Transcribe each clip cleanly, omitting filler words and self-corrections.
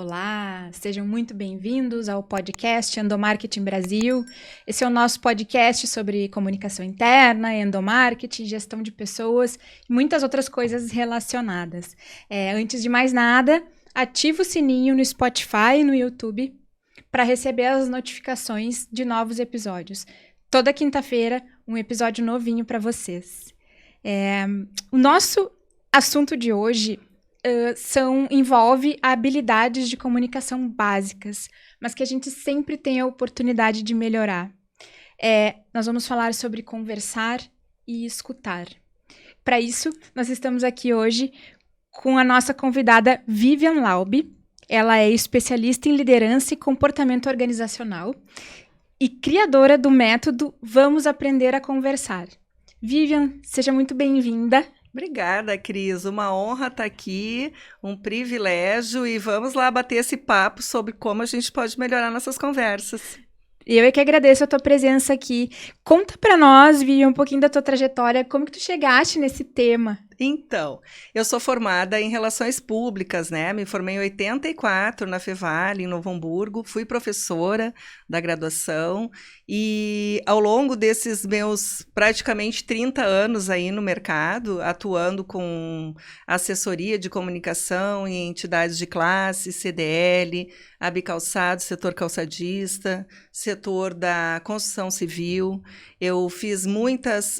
Olá, sejam muito bem-vindos ao podcast Endomarketing Brasil. Esse é o nosso podcast sobre comunicação interna, endomarketing, gestão de pessoas e muitas outras coisas relacionadas. Antes de mais nada, ativa o sininho no Spotify e no YouTube para receber as notificações de novos episódios. Toda quinta-feira, um episódio novinho para vocês. O nosso assunto de hoje envolve habilidades de comunicação básicas, mas que a gente sempre tem a oportunidade de melhorar. Nós vamos falar sobre conversar e escutar. Para isso, nós estamos aqui hoje com a nossa convidada Vivian Laub. Ela é especialista em liderança e comportamento organizacional e criadora do método Vamos Aprender a Conversar. Vivian, seja muito bem-vinda. Obrigada, Cris. Uma honra estar aqui, um privilégio, e vamos lá bater esse papo sobre como a gente pode melhorar nossas conversas. Eu é que agradeço a tua presença aqui. Conta para nós, Vivian, um pouquinho da tua trajetória, como que tu chegaste nesse tema? Então, eu sou formada em Relações Públicas, né? Me formei em 84 na Fevale, em Novo Hamburgo. Fui professora da graduação e ao longo desses meus praticamente 30 anos aí no mercado, atuando com assessoria de comunicação em entidades de classe, CDL, Abicalçado, setor calçadista, setor da construção civil. Eu fiz muitas,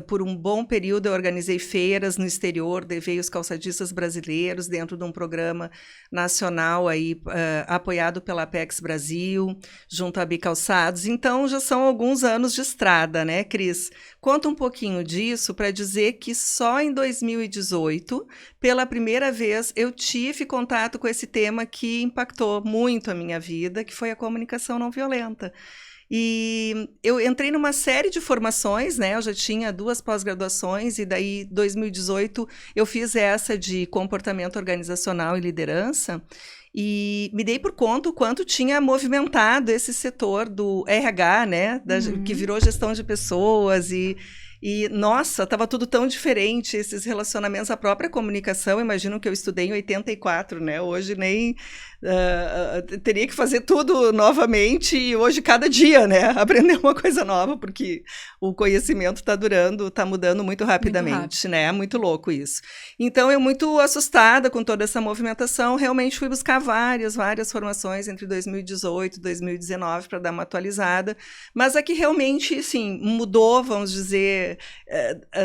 por um bom período eu organizei feiras no exterior, levei os calçadistas brasileiros dentro de um programa nacional aí, apoiado pela Apex Brasil, junto a Bicalçados. Então, já são alguns anos de estrada, né, Cris? Conta um pouquinho disso para dizer que só em 2018, pela primeira vez, eu tive contato com esse tema que impactou muito a minha vida, que foi a comunicação não violenta. E eu entrei numa série de formações, né? Eu já tinha 2 pós-graduações e daí 2018 eu fiz essa de comportamento organizacional e liderança e me dei por conta o quanto tinha movimentado esse setor do RH, né? Que virou gestão de pessoas e nossa, estava tudo tão diferente, esses relacionamentos, a própria comunicação, imagino que eu estudei em 84, né? Hoje nem teria que fazer tudo novamente e hoje cada dia, né? Aprender uma coisa nova, porque o conhecimento está mudando muito rapidamente, né? É muito louco isso. Então, eu muito assustada com toda essa movimentação, realmente fui buscar várias formações entre 2018 e 2019 para dar uma atualizada, mas aqui realmente, sim, mudou, vamos dizer,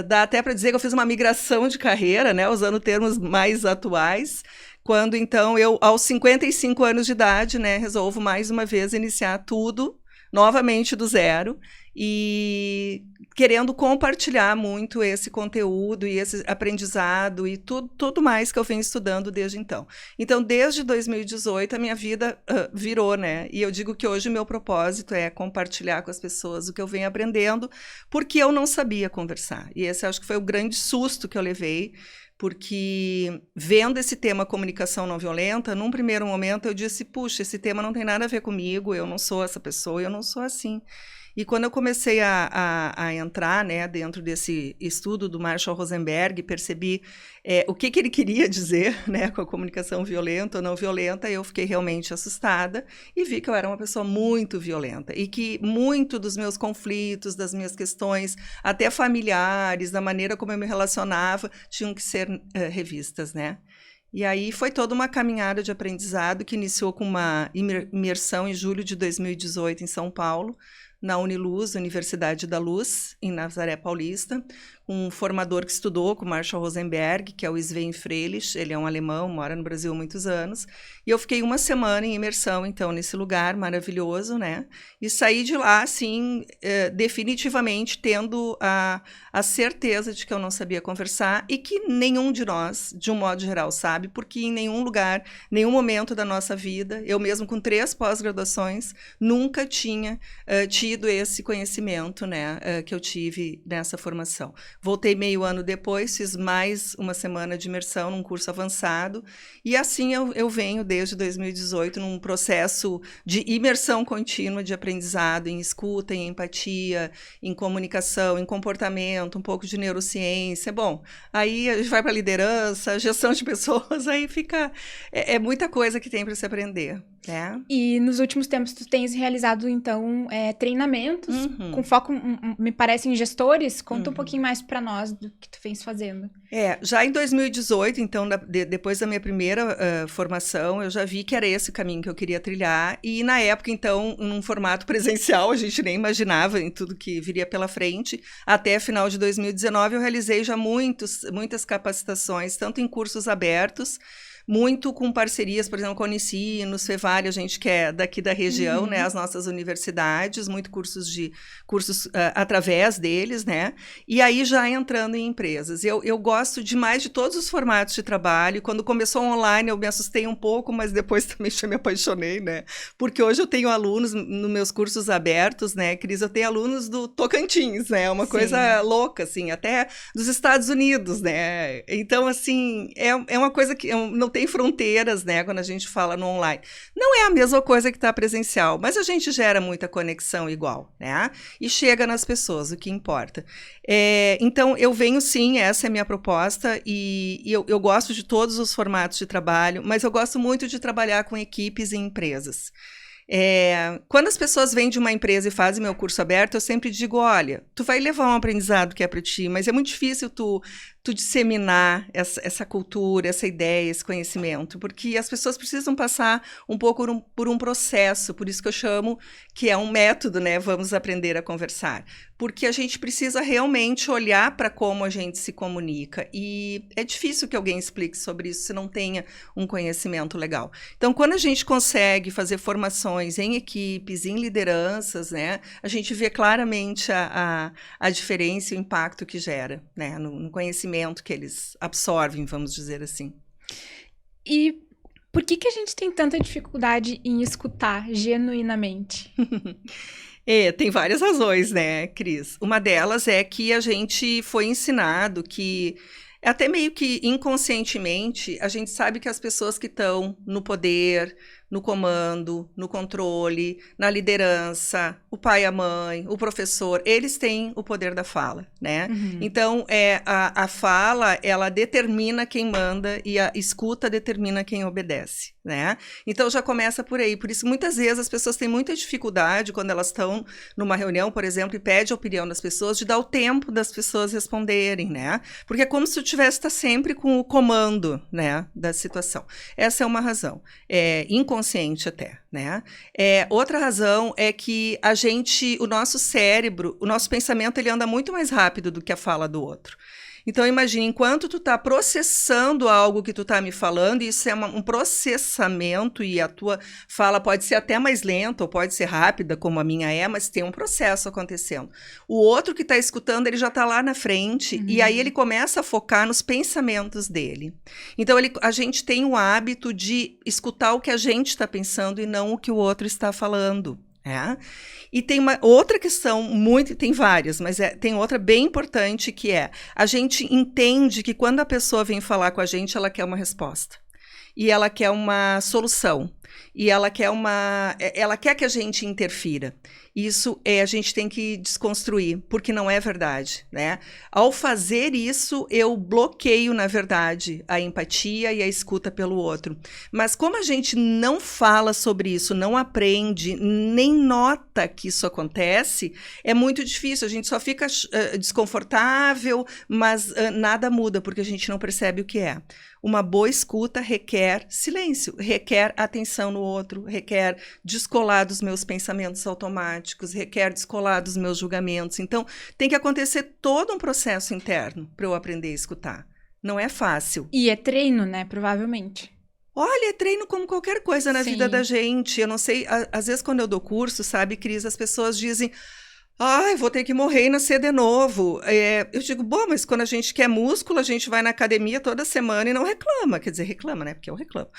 dá até para dizer que eu fiz uma migração de carreira, né? Usando termos mais atuais, quando, então, eu, aos 55 anos de idade, né, resolvo mais uma vez iniciar tudo, novamente do zero, e querendo compartilhar muito esse conteúdo e esse aprendizado e tudo mais que eu venho estudando desde então. Então, desde 2018, a minha vida virou, né? E eu digo que hoje o meu propósito é compartilhar com as pessoas o que eu venho aprendendo, porque eu não sabia conversar. E esse acho que foi o grande susto que eu levei, porque vendo esse tema comunicação não violenta, num primeiro momento eu disse, puxa, esse tema não tem nada a ver comigo, eu não sou essa pessoa, eu não sou assim. E quando eu comecei a entrar, né, dentro desse estudo do Marshall Rosenberg, percebi o que ele queria dizer, né, com a comunicação violenta ou não violenta, eu fiquei realmente assustada e vi que eu era uma pessoa muito violenta e que muito dos meus conflitos, das minhas questões, até familiares, da maneira como eu me relacionava, tinham que ser revistas, né? E aí foi toda uma caminhada de aprendizado que iniciou com uma imersão em julho de 2018 em São Paulo, na Uniluz, Universidade da Luz, em Nazaré Paulista, um formador que estudou com Marshall Rosenberg, que é o Sven Freilich, ele é um alemão, mora no Brasil há muitos anos, e eu fiquei uma semana em imersão, então, nesse lugar maravilhoso, né, e saí de lá, assim, definitivamente tendo a certeza de que eu não sabia conversar e que nenhum de nós, de um modo geral, sabe, porque em nenhum lugar, nenhum momento da nossa vida, eu mesmo com 3 pós-graduações, nunca tinha tido esse conhecimento, né, que eu tive nessa formação. Voltei meio ano depois, fiz mais uma semana de imersão num curso avançado, e assim eu venho desde 2018 num processo de imersão contínua de aprendizado em escuta, em empatia, em comunicação, em comportamento, um pouco de neurociência. Bom, aí a gente vai para liderança, gestão de pessoas, aí fica... É muita coisa que tem para se aprender. E nos últimos tempos tu tens realizado, então, treinamentos com foco, me parece, em gestores. Conta um pouquinho mais para nós do que tu vens fazendo. Já em 2018, então, depois da minha primeira formação, eu já vi que era esse o caminho que eu queria trilhar. E na época, então, num formato presencial, a gente nem imaginava em tudo que viria pela frente. Até final de 2019, eu realizei já muitas capacitações, tanto em cursos abertos, muito com parcerias, por exemplo, com a Unicinos, Fevale, a gente que é daqui da região, né, as nossas universidades, muito cursos através deles, né, e aí já entrando em empresas. Eu gosto demais de todos os formatos de trabalho. Quando começou online eu me assustei um pouco, mas depois também já me apaixonei, né, porque hoje eu tenho alunos nos meus cursos abertos, né, Cris, eu tenho alunos do Tocantins, né, uma coisa louca, assim, até dos Estados Unidos, né, então, assim, é uma coisa que não tem fronteiras, né, quando a gente fala no online. Não é a mesma coisa que está presencial, mas a gente gera muita conexão igual, né, e chega nas pessoas, o que importa. Então, eu venho sim, essa é a minha proposta, e eu gosto de todos os formatos de trabalho, mas eu gosto muito de trabalhar com equipes e empresas. Quando as pessoas vêm de uma empresa e fazem meu curso aberto, eu sempre digo, olha, tu vai levar um aprendizado que é para ti, mas é muito difícil tu disseminar essa cultura, essa ideia, esse conhecimento, porque as pessoas precisam passar um pouco por um processo, por isso que eu chamo que é um método, né? Vamos aprender a conversar, porque a gente precisa realmente olhar para como a gente se comunica, e é difícil que alguém explique sobre isso se não tenha um conhecimento legal. Então, quando a gente consegue fazer formações em equipes, em lideranças, né, a gente vê claramente a diferença e o impacto que gera, né, no conhecimento que eles absorvem, vamos dizer assim. E por que a gente tem tanta dificuldade em escutar genuinamente? Tem várias razões, né, Cris? Uma delas é que a gente foi ensinado que, até meio que inconscientemente, a gente sabe que as pessoas que estão no poder, no comando, no controle, na liderança, o pai, a mãe, o professor, eles têm o poder da fala, né? Então, a fala, ela determina quem manda e a escuta determina quem obedece, né? Então, já começa por aí. Por isso, muitas vezes, as pessoas têm muita dificuldade quando elas estão numa reunião, por exemplo, e pedem a opinião das pessoas, de dar o tempo das pessoas responderem, né? Porque é como se tu tivesse estar sempre com o comando, né, da situação. Essa é uma razão. Inconsciente até, né? Outra razão é que o nosso cérebro, o nosso pensamento, ele anda muito mais rápido do que a fala do outro. Então, imagine, enquanto tu está processando algo que tu está me falando, isso é um processamento, e a tua fala pode ser até mais lenta ou pode ser rápida, como a minha mas tem um processo acontecendo. O outro que está escutando, ele já está lá na frente, e aí ele começa a focar nos pensamentos dele. Então, a gente tem o hábito de escutar o que a gente está pensando e não o que o outro está falando. E tem uma outra questão, tem várias, mas tem outra bem importante, que a gente entende que quando a pessoa vem falar com a gente, ela quer uma resposta. E ela quer uma solução. E ela quer que a gente interfira. Isso a gente tem que desconstruir, porque não é verdade, né? Ao fazer isso, eu bloqueio, na verdade, a empatia e a escuta pelo outro. Mas como a gente não fala sobre isso, não aprende, nem nota que isso acontece, é muito difícil. A gente só fica desconfortável, mas nada muda, porque a gente não percebe o que é. Uma boa escuta requer silêncio, requer atenção no outro, requer descolar dos meus pensamentos automáticos, requer descolar dos meus julgamentos. Então, tem que acontecer todo um processo interno para eu aprender a escutar. Não é fácil. E é treino, né? Provavelmente. Olha, é treino como qualquer coisa na vida da gente. Eu não sei, às vezes quando eu dou curso, sabe, Cris, as pessoas dizem... vou ter que morrer e nascer de novo. Eu digo, bom, mas quando a gente quer músculo, a gente vai na academia toda semana e não reclama. Quer dizer, reclama, né? Porque eu reclamo.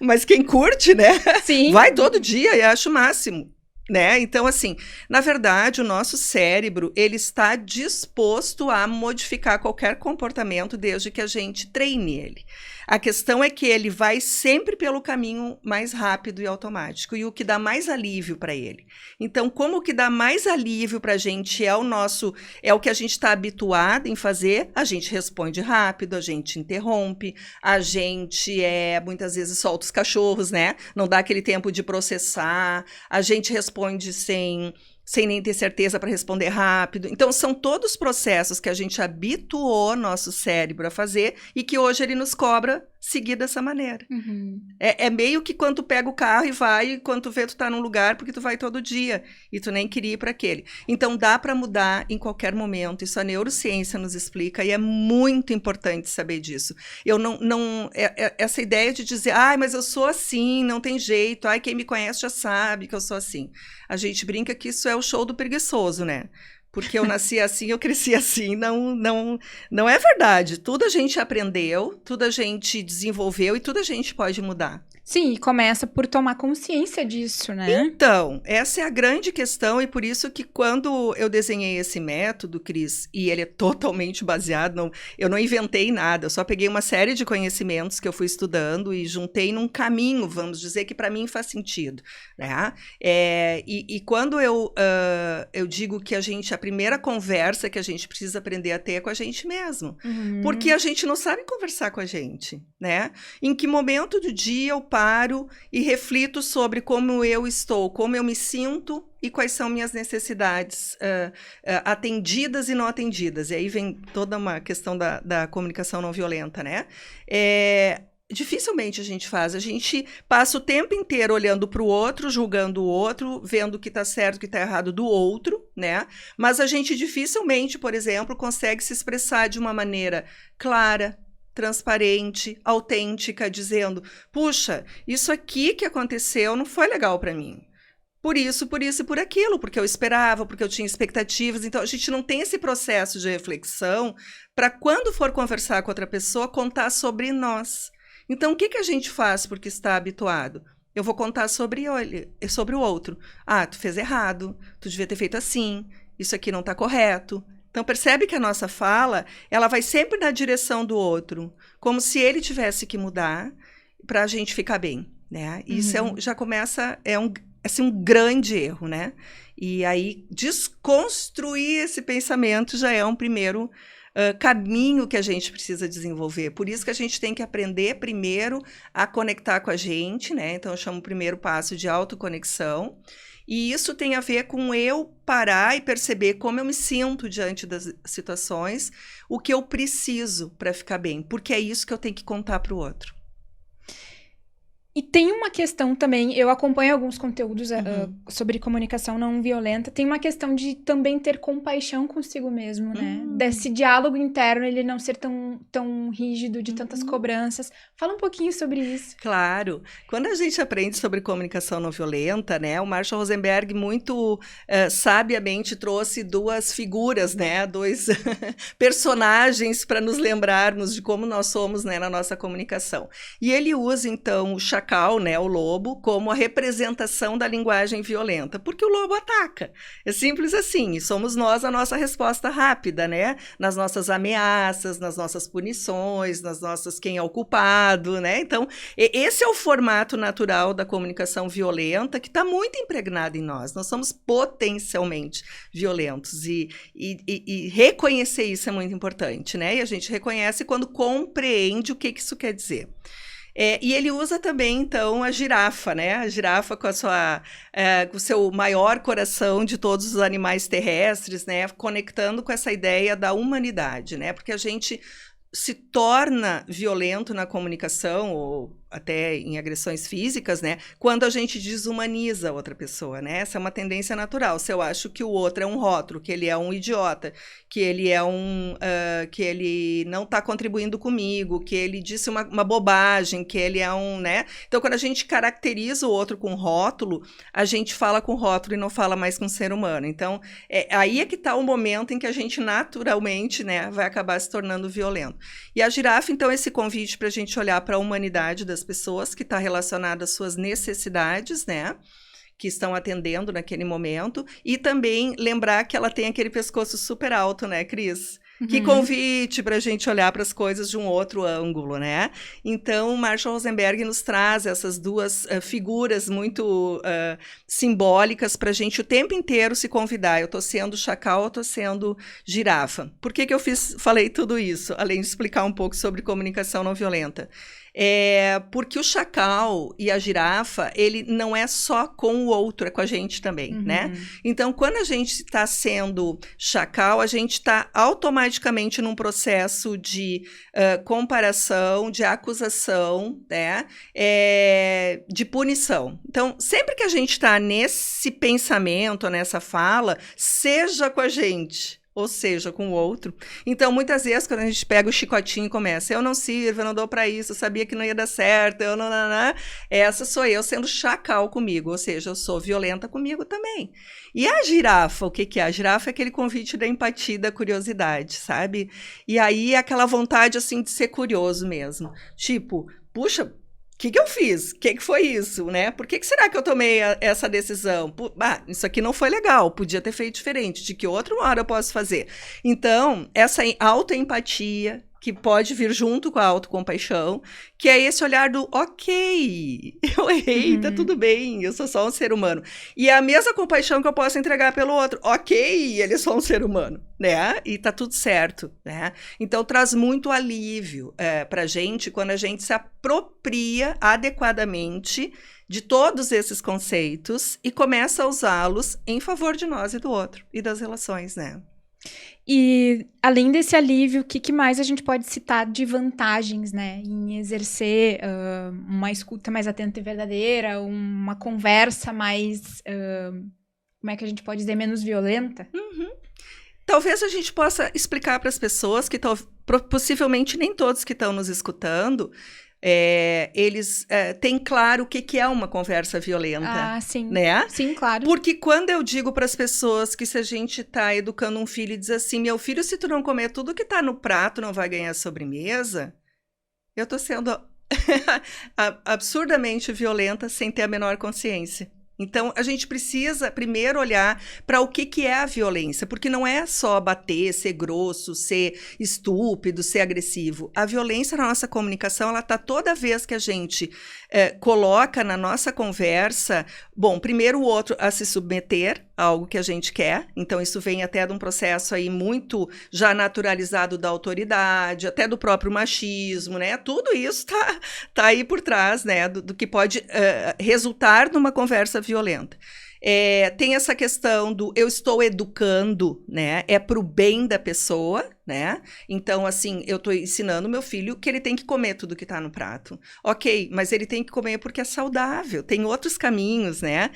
Mas quem curte, né? Sim. Vai todo dia e acha o máximo. né? Então, assim, na verdade, o nosso cérebro, ele está disposto a modificar qualquer comportamento desde que a gente treine ele. A questão é que ele vai sempre pelo caminho mais rápido e automático, e o que dá mais alívio para ele. Então, como o que dá mais alívio para a gente é o que a gente está habituado em fazer, a gente responde rápido, a gente interrompe, a gente muitas vezes solta os cachorros, né? Não dá aquele tempo de processar, a gente responde sem nem ter certeza para responder rápido. Então, são todos processos que a gente habituou nosso cérebro a fazer e que hoje ele nos cobra seguir dessa maneira. Uhum. É meio que quando tu pega o carro e vai, e quando tu vê, tu tá num lugar porque tu vai todo dia e tu nem queria ir para aquele. Então, dá para mudar em qualquer momento. Isso a neurociência nos explica e é muito importante saber disso. Eu essa ideia de dizer, mas eu sou assim, não tem jeito, quem me conhece já sabe que eu sou assim. A gente brinca que isso é o show do preguiçoso, né? Porque eu nasci assim, eu cresci assim, não é verdade. Tudo a gente aprendeu, tudo a gente desenvolveu e tudo a gente pode mudar. Sim, e começa por tomar consciência disso, né? Então, essa é a grande questão e por isso que quando eu desenhei esse método, Cris, e ele é totalmente baseado, eu não inventei nada, eu só peguei uma série de conhecimentos que eu fui estudando e juntei num caminho, vamos dizer, que para mim faz sentido, né? E quando eu digo que a primeira conversa que a gente precisa aprender a ter é com a gente mesmo, porque a gente não sabe conversar com a gente, né? Em que momento do dia eu paro e reflito sobre como eu estou, como eu me sinto e quais são minhas necessidades atendidas e não atendidas. E aí vem toda uma questão da comunicação não violenta, né? Dificilmente a gente passa o tempo inteiro olhando para o outro, julgando o outro, vendo o que está certo, o que está errado do outro, né? Mas a gente dificilmente, por exemplo, consegue se expressar de uma maneira clara, transparente, autêntica, dizendo, puxa, isso aqui que aconteceu não foi legal para mim. Por isso e por aquilo, porque eu esperava, porque eu tinha expectativas. Então, a gente não tem esse processo de reflexão para quando for conversar com outra pessoa, contar sobre nós. Então, o que a gente faz porque está habituado? Eu vou contar sobre o outro. Tu fez errado, tu devia ter feito assim, isso aqui não está correto. Então, percebe que a nossa fala, ela vai sempre na direção do outro, como se ele tivesse que mudar para a gente ficar bem, né? Isso já começa, um grande erro, né? E aí, desconstruir esse pensamento já é um primeiro caminho que a gente precisa desenvolver. Por isso que a gente tem que aprender primeiro a conectar com a gente, né? Então, eu chamo o primeiro passo de autoconexão. E isso tem a ver com eu parar e perceber como eu me sinto diante das situações, o que eu preciso para ficar bem, porque é isso que eu tenho que contar para o outro. E tem uma questão também, eu acompanho alguns conteúdos sobre comunicação não violenta, tem uma questão de também ter compaixão consigo mesmo, né? Desse diálogo interno, ele não ser tão rígido, de tantas cobranças. Fala um pouquinho sobre isso. Claro. Quando a gente aprende sobre comunicação não violenta, né? O Marshall Rosenberg muito sabiamente trouxe duas figuras, né? Dois personagens para nos lembrarmos de como nós somos, né, na nossa comunicação. E ele usa, então, o chacal, né, o lobo, como a representação da linguagem violenta, porque o lobo ataca. É simples assim, e somos nós a nossa resposta rápida, né? Nas nossas ameaças, nas nossas punições, nas nossas quem é o culpado, né? Então, esse é o formato natural da comunicação violenta que está muito impregnado em nós. Nós somos potencialmente violentos e reconhecer isso é muito importante, né? E a gente reconhece quando compreende o que isso quer dizer. E ele usa também, então, a girafa, né? A girafa com o seu maior coração de todos os animais terrestres, né? Conectando com essa ideia da humanidade, né? Porque a gente se torna violento na comunicação, ou até em agressões físicas, né? Quando a gente desumaniza a outra pessoa, né? Essa é uma tendência natural. Se eu acho que o outro é um rótulo, que ele é um idiota, que ele é que ele não está contribuindo comigo, que ele disse uma bobagem, que ele é né? Então, quando a gente caracteriza o outro com rótulo, a gente fala com rótulo e não fala mais com ser humano. Então, aí é que está o momento em que a gente naturalmente, né, vai acabar se tornando violento. E a girafa, então, esse convite para a gente olhar para a humanidade das pessoas, que está relacionada às suas necessidades, né? que estão atendendo naquele momento, e também lembrar que ela tem aquele pescoço super alto, né, Cris? Que convite para a gente olhar para as coisas de um outro ângulo, né? Então, Marshall Rosenberg nos traz essas duas figuras muito simbólicas para a gente o tempo inteiro se convidar. Eu estou sendo chacal, eu estou sendo girafa. Por que eu falei tudo isso? Além de explicar um pouco sobre comunicação não violenta. Porque o chacal e a girafa, ele não é só com o outro, é com a gente também, né? Então, quando a gente está sendo chacal, a gente está automaticamente num processo de comparação, de acusação, né? De punição. Então, sempre que a gente está nesse pensamento, nessa fala, seja com a gente, ou seja, com o outro. Então, muitas vezes, quando a gente pega o chicotinho e começa, eu não sirvo, eu não dou para isso, eu sabia que não ia dar certo, eu não. Essa sou eu sendo chacal comigo, ou seja, eu sou violenta comigo também. E a girafa, o que é? A girafa é aquele convite da empatia, da curiosidade, sabe? E aí, aquela vontade, assim, de ser curioso mesmo. Tipo, puxa, o que eu fiz? O que foi isso, né? Por que será que eu tomei essa decisão? Isso aqui não foi legal, podia ter feito diferente. De que outra hora eu posso fazer? Então, essa autoempatia, que pode vir junto com a autocompaixão, que é esse olhar do, ok, eu errei, tá tudo bem, eu sou só um ser humano. E é a mesma compaixão que eu posso entregar pelo outro. Ok, ele é só um ser humano, né? E tá tudo certo, né? Então, traz muito alívio pra gente quando a gente se apropria adequadamente de todos esses conceitos e começa a usá-los em favor de nós e do outro, e das relações, né? E, além desse alívio, o que mais a gente pode citar de vantagens, né? Em exercer uma escuta mais atenta e verdadeira, uma conversa mais, como é que a gente pode dizer, menos violenta? Talvez a gente possa explicar para as pessoas que possivelmente nem todos que estão nos escutando, eles têm claro o que é uma conversa violenta. Ah, sim. Né? Sim, claro. Porque quando eu digo para as pessoas que se a gente está educando um filho e diz assim, meu filho, se tu não comer tudo que está no prato, não vai ganhar sobremesa, eu estou sendo absurdamente violenta sem ter a menor consciência. Então, a gente precisa primeiro olhar para o que é a violência, porque não é só bater, ser grosso, ser estúpido, ser agressivo. A violência na nossa comunicação, ela está toda vez que a gente coloca na nossa conversa, bom, primeiro o outro a se submeter a algo que a gente quer, então isso vem até de um processo aí muito já naturalizado da autoridade, até do próprio machismo, né? Tudo isso tá aí por trás, né? Do que pode resultar numa conversa violenta. Tem essa questão do eu estou educando, né? É para o bem da pessoa, né? Então, assim, eu estou ensinando meu filho que ele tem que comer tudo que está no prato. Ok, mas ele tem que comer porque é saudável. Tem outros caminhos, né?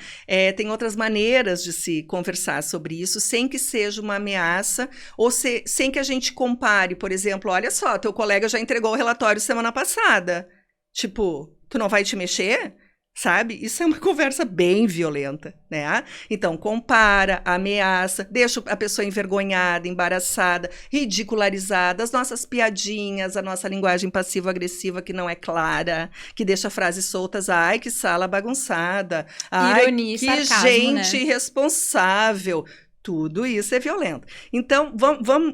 Tem outras maneiras de se conversar sobre isso sem que seja uma ameaça ou sem que a gente compare, por exemplo, olha só, teu colega já entregou o relatório semana passada. Tipo, tu não vai te mexer? Sabe? Isso é uma conversa bem violenta, né? Então, compara, ameaça, deixa a pessoa envergonhada, embaraçada, ridicularizada, as nossas piadinhas, a nossa linguagem passivo-agressiva que não é clara, que deixa frases soltas, ai, que sala bagunçada, ai, ironia, que sarcasmo, gente né? irresponsável. Tudo isso é violento. Então,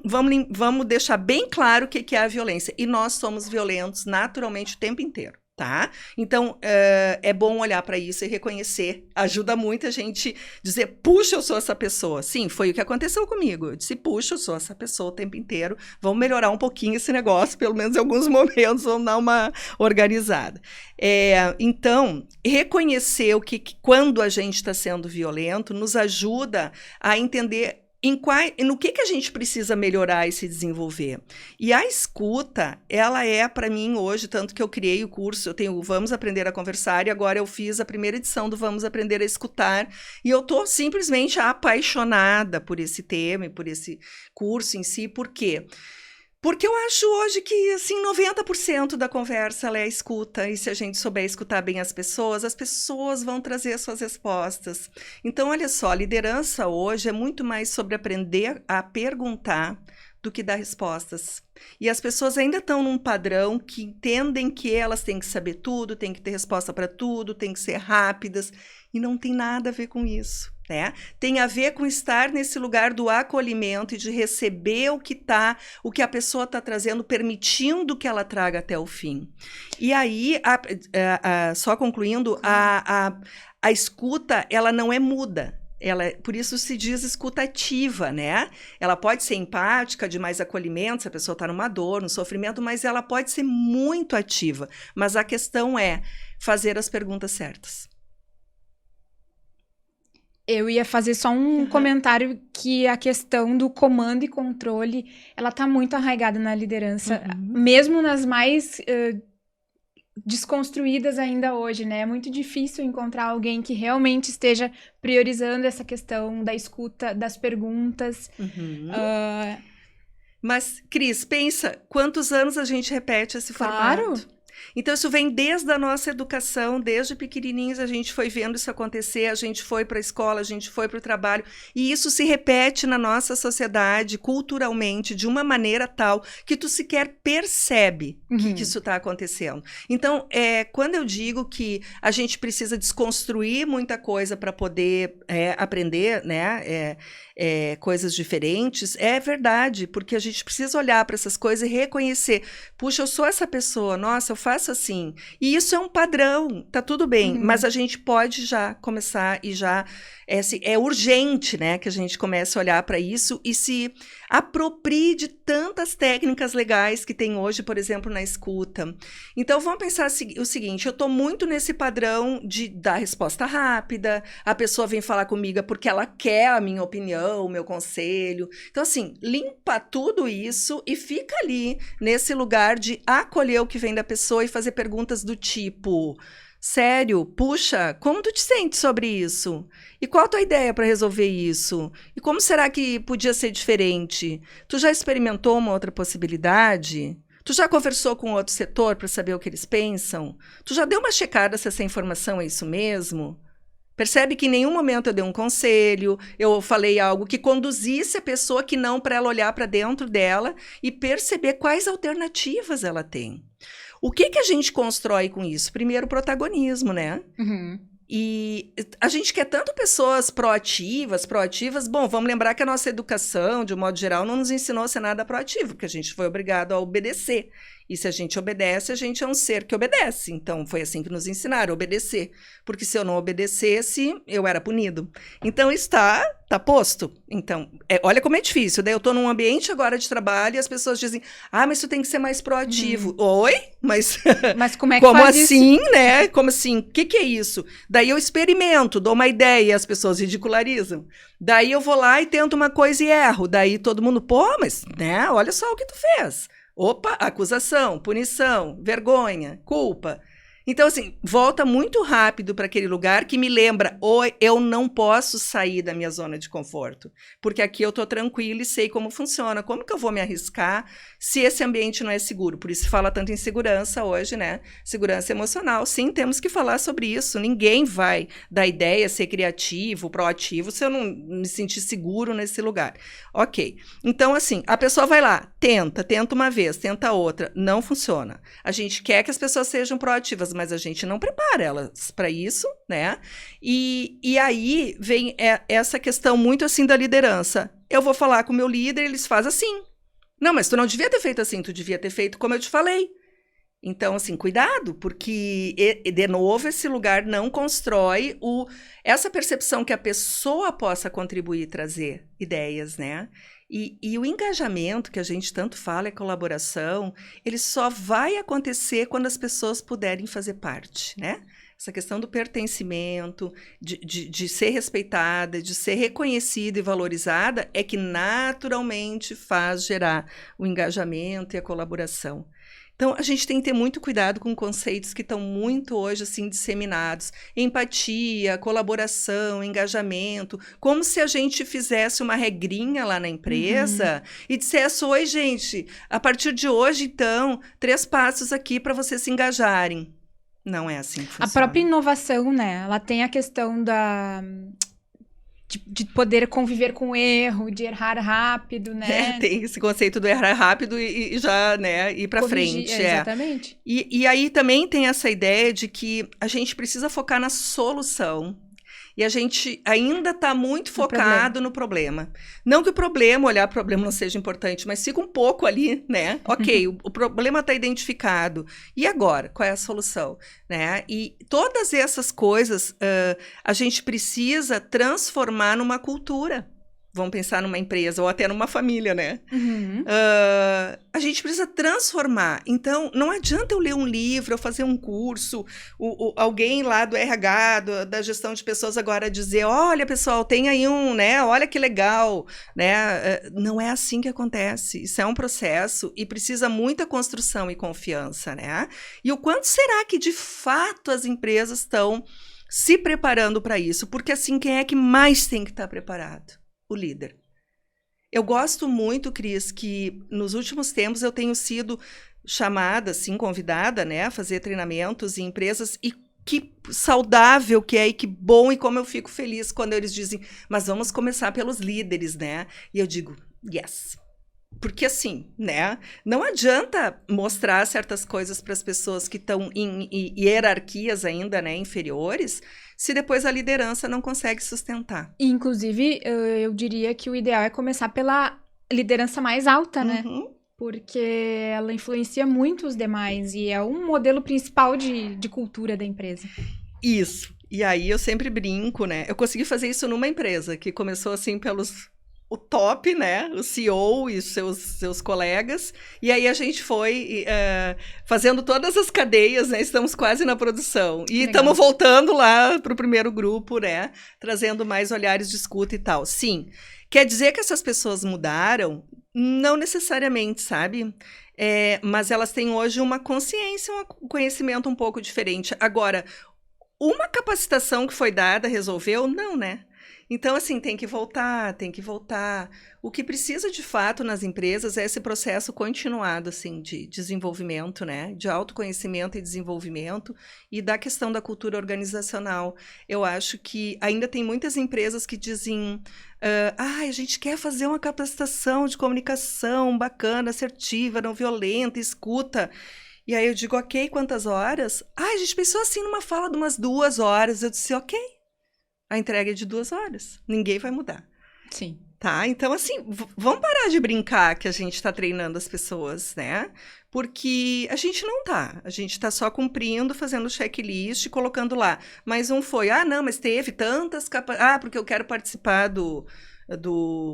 vamos deixar bem claro o que é a violência. E nós somos violentos naturalmente o tempo inteiro. Tá? Então, é bom olhar para isso e reconhecer. Ajuda muito a gente dizer, puxa, eu sou essa pessoa. Sim, foi o que aconteceu comigo. Eu disse, puxa, eu sou essa pessoa o tempo inteiro. Vamos melhorar um pouquinho esse negócio, pelo menos em alguns momentos, vamos dar uma organizada. Então, reconhecer quando a gente está sendo violento nos ajuda a entender no que a gente precisa melhorar e se desenvolver. E a escuta, ela é, para mim, hoje, tanto que eu criei o curso, eu tenho o Vamos Aprender a Conversar, e agora eu fiz a primeira edição do Vamos Aprender a Escutar, e eu estou simplesmente apaixonada por esse tema e por esse curso em si. Por quê? Porque eu acho hoje que, assim, 90% da conversa ela é a escuta, e se a gente souber escutar bem as pessoas vão trazer as suas respostas. Então, olha só, a liderança hoje é muito mais sobre aprender a perguntar do que dar respostas. E as pessoas ainda estão num padrão que entendem que elas têm que saber tudo, têm que ter resposta para tudo, têm que ser rápidas, e não tem nada a ver com isso, né? Tem a ver com estar nesse lugar do acolhimento e de receber o que a pessoa está trazendo, permitindo que ela traga até o fim. E aí, só concluindo, a escuta, ela não é muda. Por isso se diz escuta ativa, né? Ela pode ser empática, de mais acolhimento, se a pessoa está numa dor, no sofrimento, mas ela pode ser muito ativa. Mas a questão é fazer as perguntas certas. Eu ia fazer só um comentário que a questão do comando e controle, ela está muito arraigada na liderança, mesmo nas mais desconstruídas ainda hoje, né? É muito difícil encontrar alguém que realmente esteja priorizando essa questão da escuta, das perguntas. Mas, Cris, pensa, quantos anos a gente repete esse formato? Então, isso vem desde a nossa educação, desde pequenininhos a gente foi vendo isso acontecer, a gente foi para a escola, a gente foi para o trabalho, e isso se repete na nossa sociedade, culturalmente, de uma maneira tal que tu sequer percebe que isso está acontecendo. Então, quando eu digo que a gente precisa desconstruir muita coisa para poder aprender, né, coisas diferentes, é verdade, porque a gente precisa olhar para essas coisas e reconhecer, puxa, eu sou essa pessoa, nossa, eu faço assim, e isso é um padrão, tá tudo bem, mas a gente pode já começar e já, é urgente, né, que a gente comece a olhar para isso e se aproprie de tantas técnicas legais que tem hoje, por exemplo, na escuta. Então, vamos pensar o seguinte, eu tô muito nesse padrão de dar resposta rápida, a pessoa vem falar comigo porque ela quer a minha opinião, o meu conselho. Então, assim, limpa tudo isso e fica ali, nesse lugar de acolher o que vem da pessoa e fazer perguntas do tipo... Sério, puxa, como tu te sente sobre isso? E qual a tua ideia para resolver isso? E como será que podia ser diferente? Tu já experimentou uma outra possibilidade? Tu já conversou com outro setor para saber o que eles pensam? Tu já deu uma checada se essa informação é isso mesmo? Percebe que em nenhum momento eu dei um conselho, eu falei algo que conduzisse a pessoa que não para ela olhar para dentro dela e perceber quais alternativas ela tem. O que a gente constrói com isso? Primeiro, protagonismo, né? E a gente quer tanto pessoas proativas. Bom, vamos lembrar que a nossa educação, de um modo geral, não nos ensinou a ser nada proativo, porque a gente foi obrigado a obedecer. E se a gente obedece, a gente é um ser que obedece. Então, foi assim que nos ensinaram, obedecer. Porque se eu não obedecesse, eu era punido. Então, está posto. Então, olha como é difícil. Daí eu estou num ambiente agora de trabalho e as pessoas dizem, mas tu tem que ser mais proativo. Oi? Mas como é que como faz assim, isso? Né? Como assim? O que é isso? Daí eu experimento, dou uma ideia e as pessoas ridicularizam. Daí eu vou lá e tento uma coisa e erro. Daí todo mundo, mas, né? Olha só o que tu fez. Opa, acusação, punição, vergonha, culpa. Então, assim, volta muito rápido para aquele lugar que me lembra, eu não posso sair da minha zona de conforto, porque aqui eu estou tranquila e sei como funciona. Como que eu vou me arriscar se esse ambiente não é seguro? Por isso se fala tanto em segurança hoje, né? Segurança emocional. Sim, temos que falar sobre isso. Ninguém vai dar ideia, ser criativo, proativo, se eu não me sentir seguro nesse lugar. Ok. Então, assim, a pessoa vai lá, tenta uma vez, tenta outra, não funciona. A gente quer que as pessoas sejam proativas, mas a gente não prepara elas para isso, né? E aí vem essa questão muito assim da liderança. Eu vou falar com o meu líder, eles fazem assim. Não, mas tu não devia ter feito assim, tu devia ter feito como eu te falei. Então, assim, cuidado, porque, de novo, esse lugar não constrói essa percepção que a pessoa possa contribuir e trazer ideias, né? E o engajamento que a gente tanto fala, a colaboração, ele só vai acontecer quando as pessoas puderem fazer parte, né? Essa questão do pertencimento, de ser respeitada, de ser reconhecida e valorizada, é que naturalmente faz gerar o engajamento e a colaboração. Então, a gente tem que ter muito cuidado com conceitos que estão muito hoje, assim, disseminados. Empatia, colaboração, engajamento. Como se a gente fizesse uma regrinha lá na empresa e dissesse, oi, gente, a partir de hoje, então, 3 passos aqui para vocês se engajarem. Não é assim que funciona. A própria inovação, né? Ela tem a questão de poder conviver com o erro, de errar rápido, né? Tem esse conceito do errar rápido e já, né, ir para frente. Exatamente. E aí também tem essa ideia de que a gente precisa focar na solução. E a gente ainda está muito focado no problema. Não que o problema, olhar para o problema não seja importante, mas fica um pouco ali, né? Ok, o problema está identificado. E agora? Qual é a solução? Né? E todas essas coisas a gente precisa transformar numa cultura. Vamos pensar numa empresa ou até numa família, né? A gente precisa transformar. Então, não adianta eu ler um livro, eu fazer um curso, alguém lá do RH, da gestão de pessoas agora dizer, olha, pessoal, tem aí né? Olha que legal, né? Não é assim que acontece. Isso é um processo e precisa muita construção e confiança, né? E o quanto será que, de fato, as empresas estão se preparando para isso? Porque, assim, quem é que mais tem que estar preparado? O líder. Eu gosto muito, Cris, que nos últimos tempos eu tenho sido chamada, assim, convidada, né, a fazer treinamentos em empresas e que saudável que é e que bom e como eu fico feliz quando eles dizem, mas vamos começar pelos líderes, né? E eu digo, yes. Porque assim, né? Não adianta mostrar certas coisas para as pessoas que estão em hierarquias ainda, né, inferiores, se depois a liderança não consegue sustentar. Inclusive, eu diria que o ideal é começar pela liderança mais alta, né? Porque ela influencia muito os demais e é um modelo principal de cultura da empresa. Isso. E aí eu sempre brinco, né? Eu consegui fazer isso numa empresa que começou assim o top, né? O CEO e seus colegas. E aí a gente foi fazendo todas as cadeias, né? Estamos quase na produção. E estamos voltando lá para o primeiro grupo, né? Trazendo mais olhares de escuta e tal. Sim. Quer dizer que essas pessoas mudaram? Não necessariamente, sabe? Mas elas têm hoje uma consciência, um conhecimento um pouco diferente. Agora, uma capacitação que foi dada resolveu? Não, né? Então, assim, tem que voltar. O que precisa, de fato, nas empresas é esse processo continuado, assim, de desenvolvimento, né? De autoconhecimento e desenvolvimento e da questão da cultura organizacional. Eu acho que ainda tem muitas empresas que dizem a gente quer fazer uma capacitação de comunicação bacana, assertiva, não violenta, escuta. E aí eu digo, ok, quantas horas? A gente pensou assim numa fala de umas 2 horas. Eu disse, ok. A entrega é de 2 horas. Ninguém vai mudar. Sim. Tá? Então, assim, vamos parar de brincar que a gente está treinando as pessoas, né? Porque a gente não tá. A gente está só cumprindo, fazendo checklist, colocando lá. Mas um foi, não, mas teve tantas porque eu quero participar do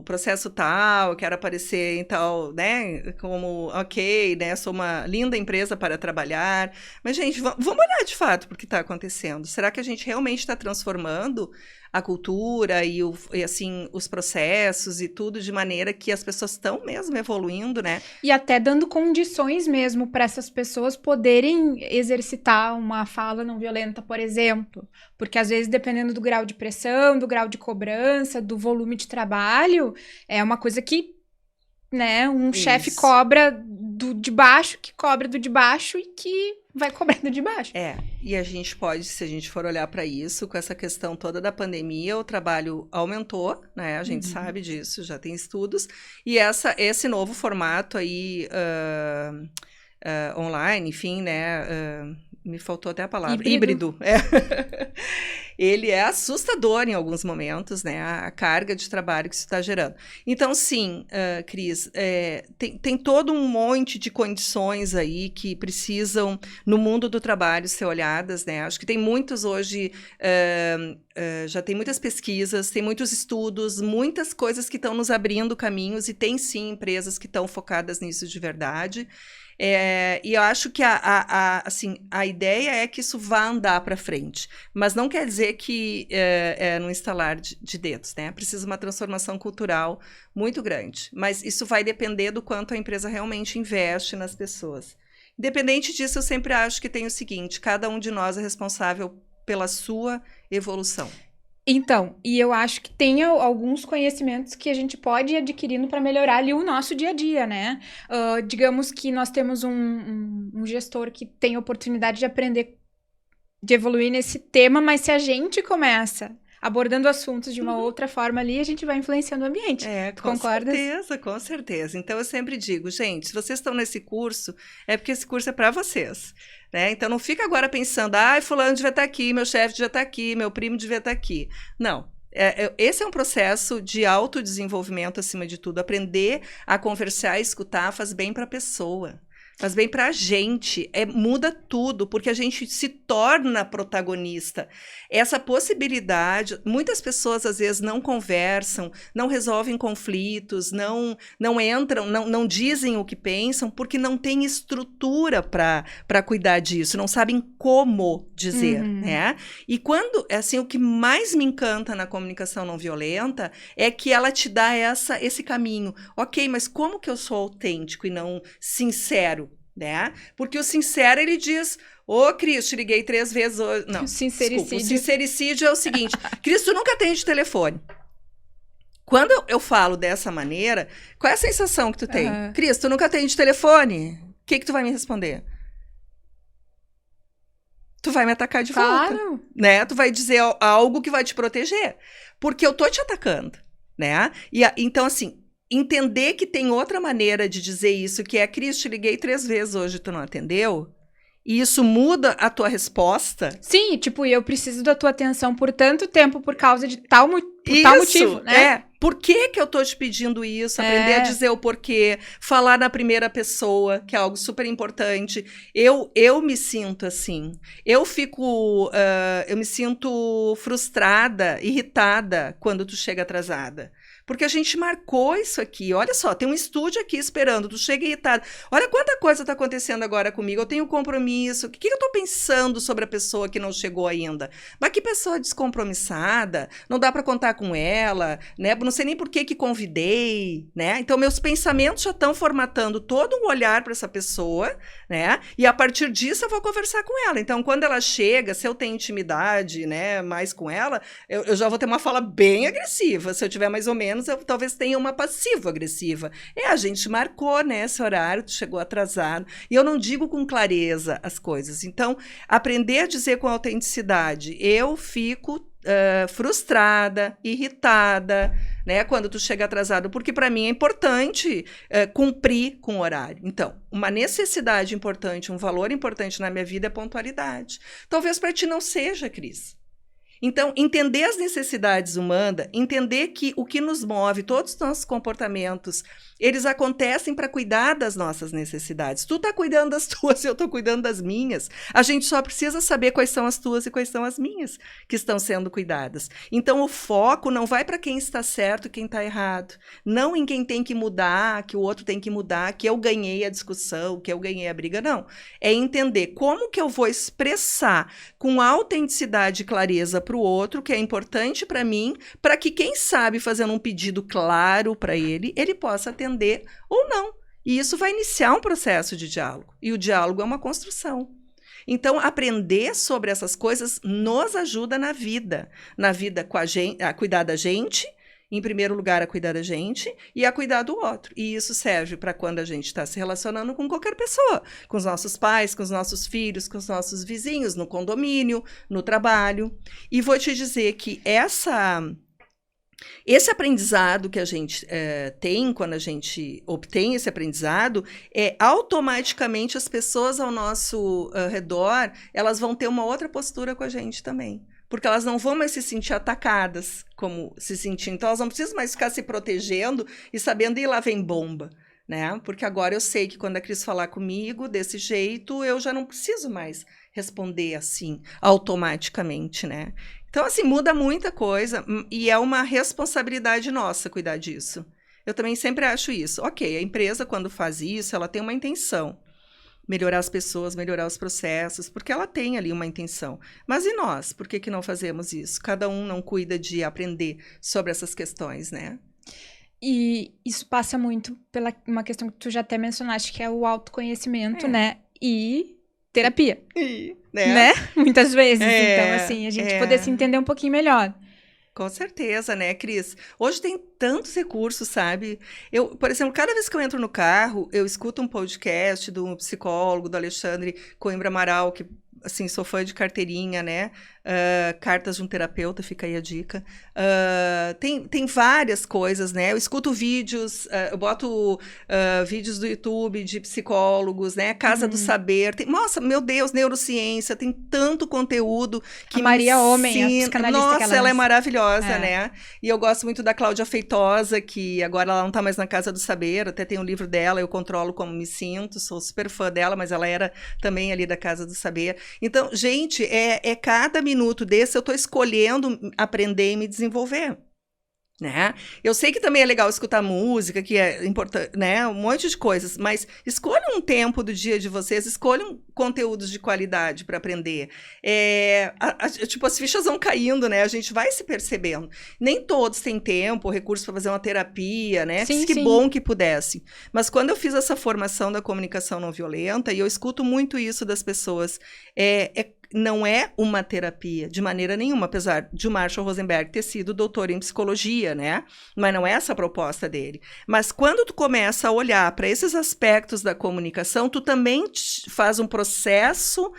processo tal, eu quero aparecer em tal, né, como, ok, né, sou uma linda empresa para trabalhar. Mas, gente, vamos olhar de fato para o que está acontecendo. Será que a gente realmente está transformando a cultura e assim, os processos e tudo de maneira que as pessoas estão mesmo evoluindo, né? E até dando condições mesmo para essas pessoas poderem exercitar uma fala não violenta, por exemplo. Porque às vezes, dependendo do grau de pressão, do grau de cobrança, do volume de trabalho, é uma coisa que, né, um chefe cobra do de baixo, que cobra do de baixo e que vai cobrando de baixo. E a gente pode, se a gente for olhar para isso, com essa questão toda da pandemia, o trabalho aumentou, né? A gente sabe disso, já tem estudos. E esse novo formato aí online, enfim, né? Me faltou até a palavra. Híbrido. Ele é assustador em alguns momentos, né? A carga de trabalho que isso está gerando. Então, sim, Cris, tem todo um monte de condições aí que precisam, no mundo do trabalho, ser olhadas, né? Acho que tem muitos hoje, já tem muitas pesquisas, tem muitos estudos, muitas coisas que estão nos abrindo caminhos e tem, sim, empresas que estão focadas nisso de verdade. E eu acho que assim, a ideia é que isso vá andar para frente, mas não quer dizer que no instalar de dedos, né? Precisa uma transformação cultural muito grande, mas isso vai depender do quanto a empresa realmente investe nas pessoas. Independente disso, eu sempre acho que tem o seguinte, cada um de nós é responsável pela sua evolução. Então, e eu acho que tem alguns conhecimentos que a gente pode ir adquirindo para melhorar ali o nosso dia a dia, né? Digamos que nós temos um gestor que tem oportunidade de aprender, de evoluir nesse tema, mas se a gente começa abordando assuntos de uma outra forma ali, a gente vai influenciando o ambiente. Tu concordas? Com certeza. Então, eu sempre digo, gente, se vocês estão nesse curso, é porque esse curso é para vocês, né? Então, não fica agora pensando, fulano devia estar aqui, meu chefe devia estar aqui, meu primo devia estar aqui. Não. Esse é um processo de autodesenvolvimento, acima de tudo. Aprender a conversar e escutar faz bem para a pessoa. Faz bem para a gente, muda tudo, porque a gente se torna protagonista. Essa possibilidade, muitas pessoas às vezes não conversam, não resolvem conflitos, não entram, não dizem o que pensam, porque não tem estrutura para cuidar disso, não sabem como dizer, né? E assim, o que mais me encanta na comunicação não violenta é que ela te dá esse caminho. Ok, mas como que eu sou autêntico e não sincero? Né? Porque o sincero, ele diz, Cris, te liguei 3 vezes hoje. Não, sincericídio. Desculpa, o sincericídio é o seguinte, Cris, tu nunca atende telefone. Quando eu falo dessa maneira, qual é a sensação que tu tem? Cris, tu nunca atende telefone? O que tu vai me responder? Tu vai me atacar de volta, né? Tu vai dizer algo que vai te proteger, porque eu tô te atacando, né? Então, assim, entender que tem outra maneira de dizer isso, que é, Cris, te liguei 3 vezes hoje, tu não atendeu? E isso muda a tua resposta? Sim, tipo, eu preciso da tua atenção por tanto tempo por causa de tal motivo, né? Por que eu tô te pedindo isso? Aprender a dizer o porquê, falar na primeira pessoa, que é algo super importante. Eu me sinto assim. Eu me sinto frustrada, irritada quando tu chega atrasada. Porque a gente marcou isso aqui. Olha só, tem um estúdio aqui esperando. Tu chega irritado. Olha quanta coisa está acontecendo agora comigo. Eu tenho compromisso. O que eu estou pensando sobre a pessoa que não chegou ainda? Mas que pessoa descompromissada. Não dá para contar com ela, né? Não sei nem por que convidei, né? Então, meus pensamentos já estão formatando todo um olhar para essa pessoa, né? E a partir disso, eu vou conversar com ela. Então, quando ela chega, se eu tenho intimidade, né, mais com ela, eu já vou ter uma fala bem agressiva. Se eu tiver mais ou menos, eu talvez tenha uma passivo-agressiva. A gente marcou, né, esse horário, tu chegou atrasado. E eu não digo com clareza as coisas. Então, aprender a dizer com autenticidade. Eu fico frustrada, irritada, né, quando tu chega atrasado, porque para mim é importante cumprir com o horário. Então, uma necessidade importante, um valor importante na minha vida é pontualidade. Talvez para ti não seja, Cris. Então, entender as necessidades humanas, entender que o que nos move, todos os nossos comportamentos, eles acontecem para cuidar das nossas necessidades. Tu tá cuidando das tuas, eu tô cuidando das minhas. A gente só precisa saber quais são as tuas e quais são as minhas que estão sendo cuidadas. Então, o foco não vai para quem está certo e quem está errado. Não em quem tem que mudar, que o outro tem que mudar, que eu ganhei a discussão, que eu ganhei a briga. Não. É entender como que eu vou expressar com autenticidade e clareza para o outro, que é importante para mim, para que quem sabe fazendo um pedido claro para ele possa atender ou não. E isso vai iniciar um processo de diálogo. E o diálogo é uma construção. Então, aprender sobre essas coisas nos ajuda na vida. Na vida com a gente, a cuidar da gente, em primeiro lugar, a cuidar da gente e a cuidar do outro. E isso serve para quando a gente está se relacionando com qualquer pessoa, com os nossos pais, com os nossos filhos, com os nossos vizinhos, no condomínio, no trabalho. E vou te dizer que esse aprendizado que a gente tem, quando a gente obtém esse aprendizado, automaticamente as pessoas ao nosso redor, elas vão ter uma outra postura com a gente também. Porque elas não vão mais se sentir atacadas como se sentiam. Então, elas não precisam mais ficar se protegendo e sabendo, lá vem bomba, né? Porque agora eu sei que quando a Cris falar comigo desse jeito, eu já não preciso mais responder assim, automaticamente, né? Então, assim, muda muita coisa e é uma responsabilidade nossa cuidar disso. Eu também sempre acho isso. Ok, a empresa, quando faz isso, ela tem uma intenção. Melhorar as pessoas, melhorar os processos, porque ela tem ali uma intenção. Mas e nós? Por que não fazemos isso? Cada um não cuida de aprender sobre essas questões, né? E isso passa muito pela uma questão que tu já até mencionaste, que é o autoconhecimento, né? E terapia. Né? Muitas vezes. Então, assim, a gente poder se entender um pouquinho melhor. Com certeza, né, Cris? Hoje tem tantos recursos, sabe? Eu, por exemplo, cada vez que eu entro no carro, eu escuto um podcast do psicólogo, do Alexandre Coimbra Amaral, que, assim, sou fã de carteirinha, né? Cartas de um Terapeuta, fica aí a dica. Tem várias coisas, né? Eu escuto vídeos, eu boto vídeos do YouTube de psicólogos, né? Casa do Saber. Nossa, meu Deus, neurociência, tem tanto conteúdo que a Maria Homem, a ensina. psicanalista Nossa, que ela é maravilhosa, É. né? E eu gosto muito da Cláudia Feitosa, que agora ela não tá mais na Casa do Saber, até tem um livro dela, Eu Controlo Como Me Sinto, sou super fã dela, mas ela era também ali da Casa do Saber. Então, gente, cada minuto desse eu tô escolhendo aprender e me desenvolver. Né? Eu sei que também é legal escutar música, que é importante, né? Um monte de coisas, mas escolham um tempo do dia de vocês, escolham conteúdos de qualidade para aprender. Tipo, as fichas vão caindo, né? A gente vai se percebendo. Nem todos têm tempo, recurso para fazer uma terapia, né? Sim, que sim. bom que pudessem. Mas quando eu fiz essa formação da comunicação não violenta, e eu escuto muito isso das pessoas, não é uma terapia, de maneira nenhuma, apesar de o Marshall Rosenberg ter sido doutor em psicologia, né? Mas não é essa a proposta dele. Mas quando tu começa a olhar para esses aspectos da comunicação, tu também faz um processo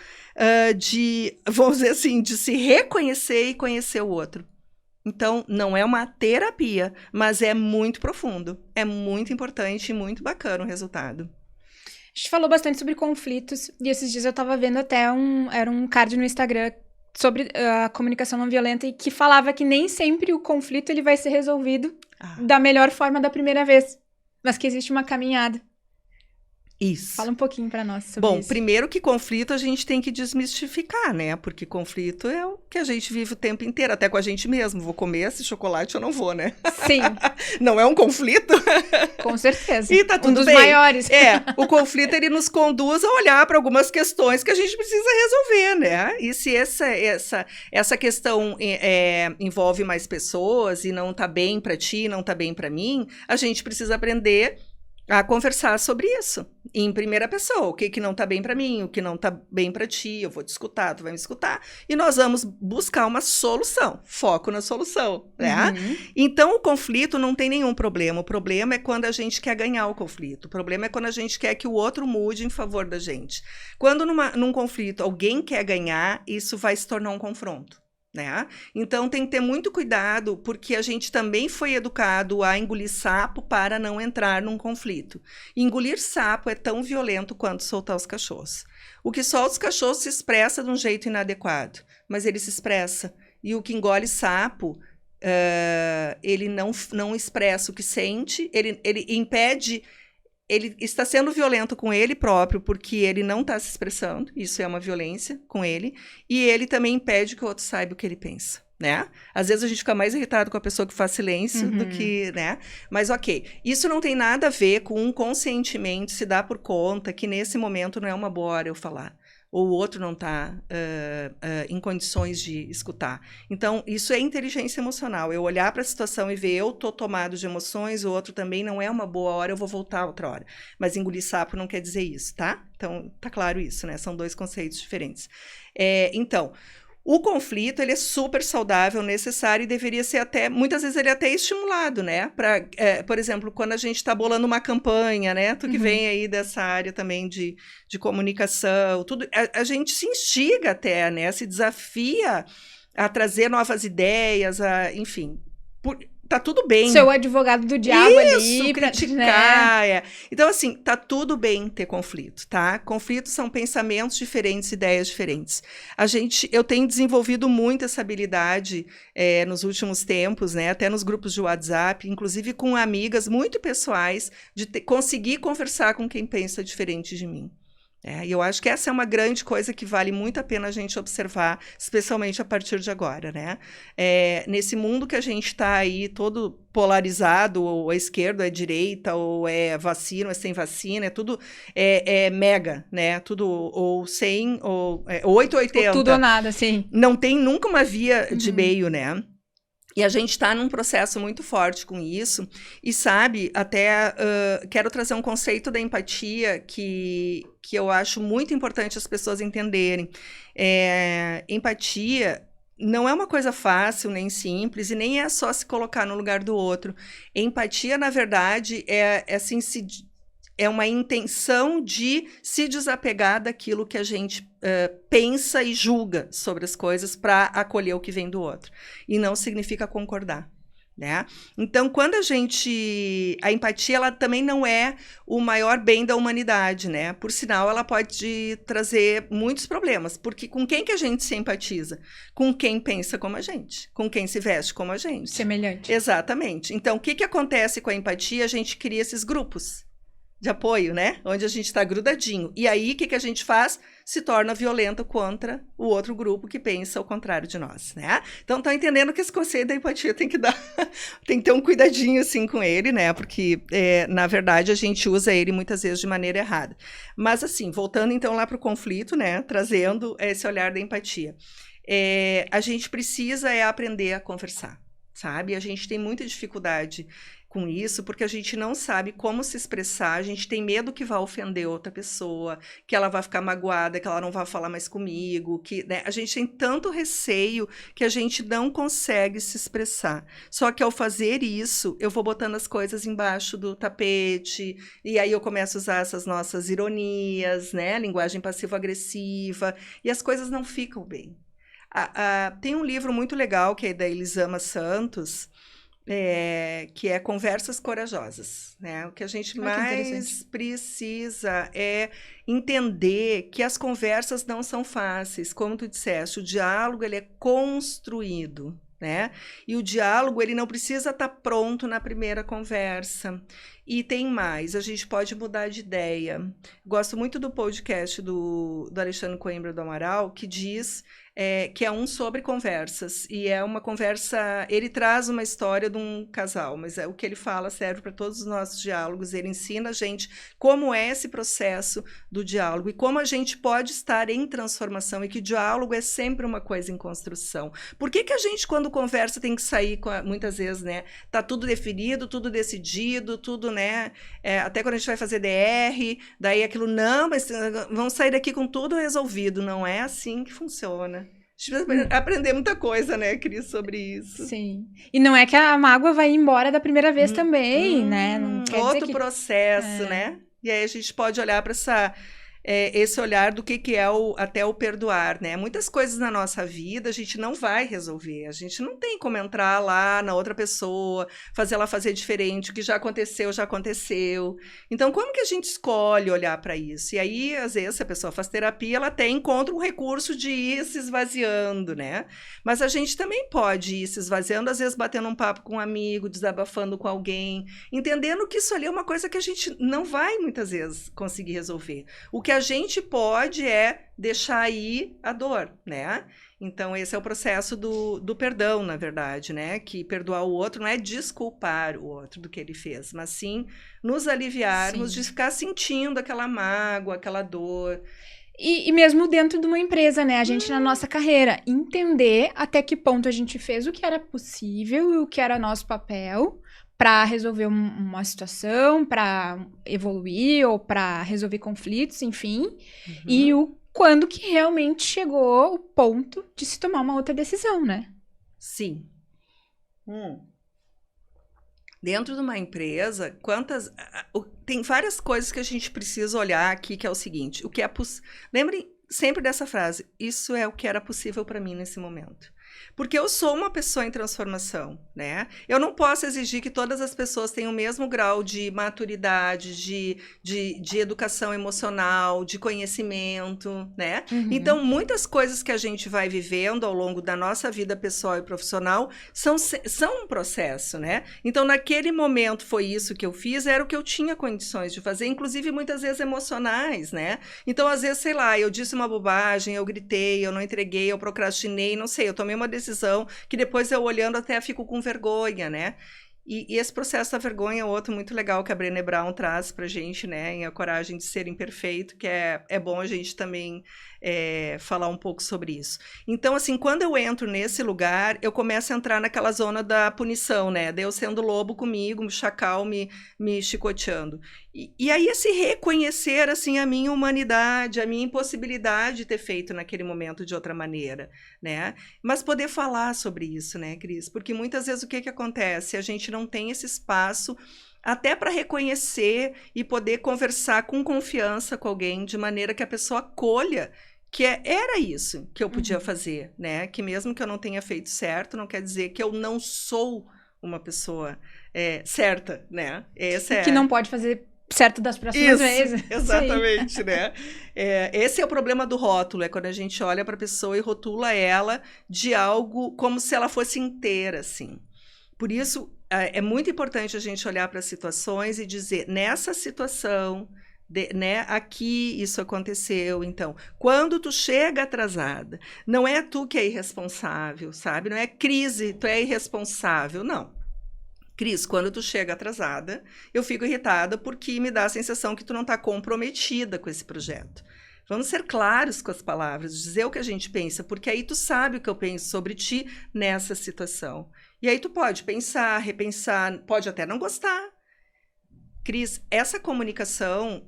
vamos dizer assim, de se reconhecer e conhecer o outro. Então, não é uma terapia, mas é muito profundo. É muito importante e muito bacana o resultado. A gente falou bastante sobre conflitos, e esses dias eu tava vendo até era um card no Instagram sobre a comunicação não violenta, e que falava que nem sempre o conflito ele vai ser resolvido da melhor forma da primeira vez, mas que existe uma caminhada. Isso. Fala um pouquinho pra nós sobre isso. Bom, primeiro que conflito a gente tem que desmistificar, né? Porque conflito é o que a gente vive o tempo inteiro, até com a gente mesmo. Vou comer esse chocolate ou não vou, né? Sim. Não é um conflito? Com certeza. E tá tudo dos bem. Maiores. O conflito ele nos conduz a olhar para algumas questões que a gente precisa resolver, né? E se essa questão envolve mais pessoas e não tá bem para ti, não tá bem para mim, a gente precisa aprender a conversar sobre isso, em primeira pessoa, o que não tá bem para mim, o que não tá bem para ti, eu vou te escutar, tu vai me escutar, e nós vamos buscar uma solução, foco na solução, né? Então, o conflito não tem nenhum problema, o problema é quando a gente quer ganhar o conflito, o problema é quando a gente quer que o outro mude em favor da gente. Quando num conflito alguém quer ganhar, isso vai se tornar um confronto. Né? Então tem que ter muito cuidado, porque a gente também foi educado a engolir sapo para não entrar num conflito. Engolir sapo é tão violento quanto soltar os cachorros. O que solta os cachorros se expressa de um jeito inadequado, mas ele se expressa. E o que engole sapo, ele não expressa o que sente, ele impede. Ele está sendo violento com ele próprio, porque ele não está se expressando, isso é uma violência com ele, e ele também impede que o outro saiba o que ele pensa, né? Às vezes a gente fica mais irritado com a pessoa que faz silêncio do que, né? Mas ok, isso não tem nada a ver com um consentimento, se dá por conta que nesse momento não é uma boa hora eu falar, ou o outro não está em condições de escutar. Então, isso é inteligência emocional. Eu olhar para a situação e ver eu estou tomado de emoções, o outro também não é uma boa hora, eu vou voltar outra hora. Mas engolir sapo não quer dizer isso, tá? Então, tá claro isso, né? São dois conceitos diferentes. Então, o conflito, ele é super saudável, necessário e deveria ser até, muitas vezes ele é até estimulado, né? Por exemplo, quando a gente está bolando uma campanha, né? Tu que vem aí dessa área também de comunicação, tudo, a gente se instiga até, né? Se desafia a trazer novas ideias, enfim, tá tudo bem. Ser o advogado do diabo ali. Isso, criticar. Né? Então, assim, tá tudo bem ter conflito, tá? Conflitos são pensamentos diferentes, ideias diferentes. Eu tenho desenvolvido muito essa habilidade nos últimos tempos, né? Até nos grupos de WhatsApp, inclusive com amigas muito pessoais, de conseguir conversar com quem pensa diferente de mim. E eu acho que essa é uma grande coisa que vale muito a pena a gente observar, especialmente a partir de agora, né? Nesse mundo que a gente está aí todo polarizado, ou é esquerda, ou é direita, ou é vacina, ou é sem vacina, é tudo mega, né? Tudo ou 100, ou 880. Ou tudo ou nada, sim. Não tem nunca uma via de meio, né? E a gente está num processo muito forte com isso. E sabe, até quero trazer um conceito da empatia que eu acho muito importante as pessoas entenderem. Empatia não é uma coisa fácil, nem simples, e nem é só se colocar no lugar do outro. Empatia, na verdade, assim, é uma intenção de se desapegar daquilo que a gente pensa e julga sobre as coisas para acolher o que vem do outro. E não significa concordar. Né? Então, quando a empatia, ela também não é o maior bem da humanidade, né? Por sinal, ela pode trazer muitos problemas, porque com quem que a gente se empatiza? Com quem pensa como a gente, com quem se veste como a gente. Semelhante. Exatamente. Então, o que acontece com a empatia? A gente cria esses grupos de apoio, né? Onde a gente está grudadinho. E aí, o que a gente faz? Se torna violento contra o outro grupo que pensa o contrário de nós, né? Então, tá entendendo que esse conceito da empatia tem que ter um cuidadinho, assim, com ele, né? Porque, na verdade, a gente usa ele muitas vezes de maneira errada. Mas, assim, voltando, então, lá para o conflito, né? Trazendo esse olhar da empatia. A gente precisa aprender a conversar, sabe? A gente tem muita dificuldade com isso, porque a gente não sabe como se expressar, a gente tem medo que vá ofender outra pessoa, que ela vai ficar magoada, que ela não vai falar mais comigo, que, né, a gente tem tanto receio que a gente não consegue se expressar. Só que ao fazer isso, eu vou botando as coisas embaixo do tapete, e aí eu começo a usar essas nossas ironias, né, linguagem passivo-agressiva, e as coisas não ficam bem. Tem um livro muito legal, que é da Elisama Santos, que é Conversas Corajosas, né? O que a gente mais precisa é entender que as conversas não são fáceis. Como tu disseste, o diálogo ele é construído, né? E o diálogo ele não precisa estar pronto na primeira conversa. E tem mais, a gente pode mudar de ideia. Gosto muito do podcast do Alexandre Coimbra do Amaral, que diz que é um sobre conversas, e é uma conversa, ele traz uma história de um casal, mas o que ele fala serve para todos os nossos diálogos, ele ensina a gente como é esse processo do diálogo, e como a gente pode estar em transformação, e que o diálogo é sempre uma coisa em construção. Por que a gente, quando conversa, tem que sair, muitas vezes, né, tá tudo definido, tudo decidido, tudo, né, até quando a gente vai fazer DR, daí aquilo, não, mas vamos sair daqui com tudo resolvido, não é assim que funciona. A gente precisa aprender muita coisa, né, Cris, sobre isso. Sim. E não é que a mágoa vai embora da primeira vez também, né? Não quer outro dizer que... processo, né? E aí a gente pode olhar para esse olhar do que é até o perdoar, né? Muitas coisas na nossa vida a gente não vai resolver. A gente não tem como entrar lá na outra pessoa, fazer ela fazer diferente. O que já aconteceu, já aconteceu. Então, como que a gente escolhe olhar para isso? E aí, às vezes, se a pessoa faz terapia, ela até encontra um recurso de ir se esvaziando, né? Mas a gente também pode ir se esvaziando, às vezes batendo um papo com um amigo, desabafando com alguém, entendendo que isso ali é uma coisa que a gente não vai, muitas vezes, conseguir resolver. O que a gente pode deixar aí a dor, né? Então, esse é o processo do perdão, na verdade, né? Que perdoar o outro não é desculpar o outro do que ele fez, mas sim nos aliviarmos de ficar sentindo aquela mágoa, aquela dor. E mesmo dentro de uma empresa, né? A gente, na nossa carreira, entender até que ponto a gente fez o que era possível e o que era nosso papel para resolver uma situação, para evoluir ou para resolver conflitos, enfim. E quando que realmente chegou o ponto de se tomar uma outra decisão, né? Sim. Dentro de uma empresa, tem várias coisas que a gente precisa olhar aqui, que é o seguinte, o que é lembrem sempre dessa frase, isso é o que era possível para mim nesse momento. Porque eu sou uma pessoa em transformação, né? Eu não posso exigir que todas as pessoas tenham o mesmo grau de maturidade, de educação emocional, de conhecimento, né? Então, muitas coisas que a gente vai vivendo ao longo da nossa vida pessoal e profissional são um processo, né? Então, naquele momento foi isso que eu fiz, era o que eu tinha condições de fazer, inclusive muitas vezes emocionais, né? Então, às vezes, sei lá, eu disse uma bobagem, eu gritei, eu não entreguei, eu procrastinei, não sei, eu tomei uma decisão que depois eu olhando até fico com vergonha, né? E esse processo da vergonha é outro muito legal que a Brené Brown traz pra gente, né? Em A Coragem de Ser Imperfeito, que é bom a gente também falar um pouco sobre isso. Então, assim, quando eu entro nesse lugar, eu começo a entrar naquela zona da punição, né? Daí eu sendo lobo comigo, um chacal me chicoteando. E aí, esse reconhecer, assim, a minha humanidade, a minha impossibilidade de ter feito naquele momento de outra maneira, né? Mas poder falar sobre isso, né, Cris? Porque muitas vezes o que acontece? A gente não tem esse espaço até para reconhecer e poder conversar com confiança com alguém, de maneira que a pessoa acolha que era isso que eu podia fazer, né? Que mesmo que eu não tenha feito certo, não quer dizer que eu não sou uma pessoa certa, né? Que não pode fazer certo das próximas vezes. Exatamente, né? Esse é o problema do rótulo, é quando a gente olha para a pessoa e rotula ela de algo como se ela fosse inteira, assim. Por isso, é muito importante a gente olhar para as situações e dizer, nessa situação... né? Aqui isso aconteceu, então, quando tu chega atrasada, não é tu que é irresponsável, sabe? Não é crise, tu é irresponsável, não. Cris, quando tu chega atrasada, eu fico irritada porque me dá a sensação que tu não está comprometida com esse projeto. Vamos ser claros com as palavras, dizer o que a gente pensa, porque aí tu sabe o que eu penso sobre ti nessa situação. E aí tu pode pensar, repensar, pode até não gostar. Cris, essa comunicação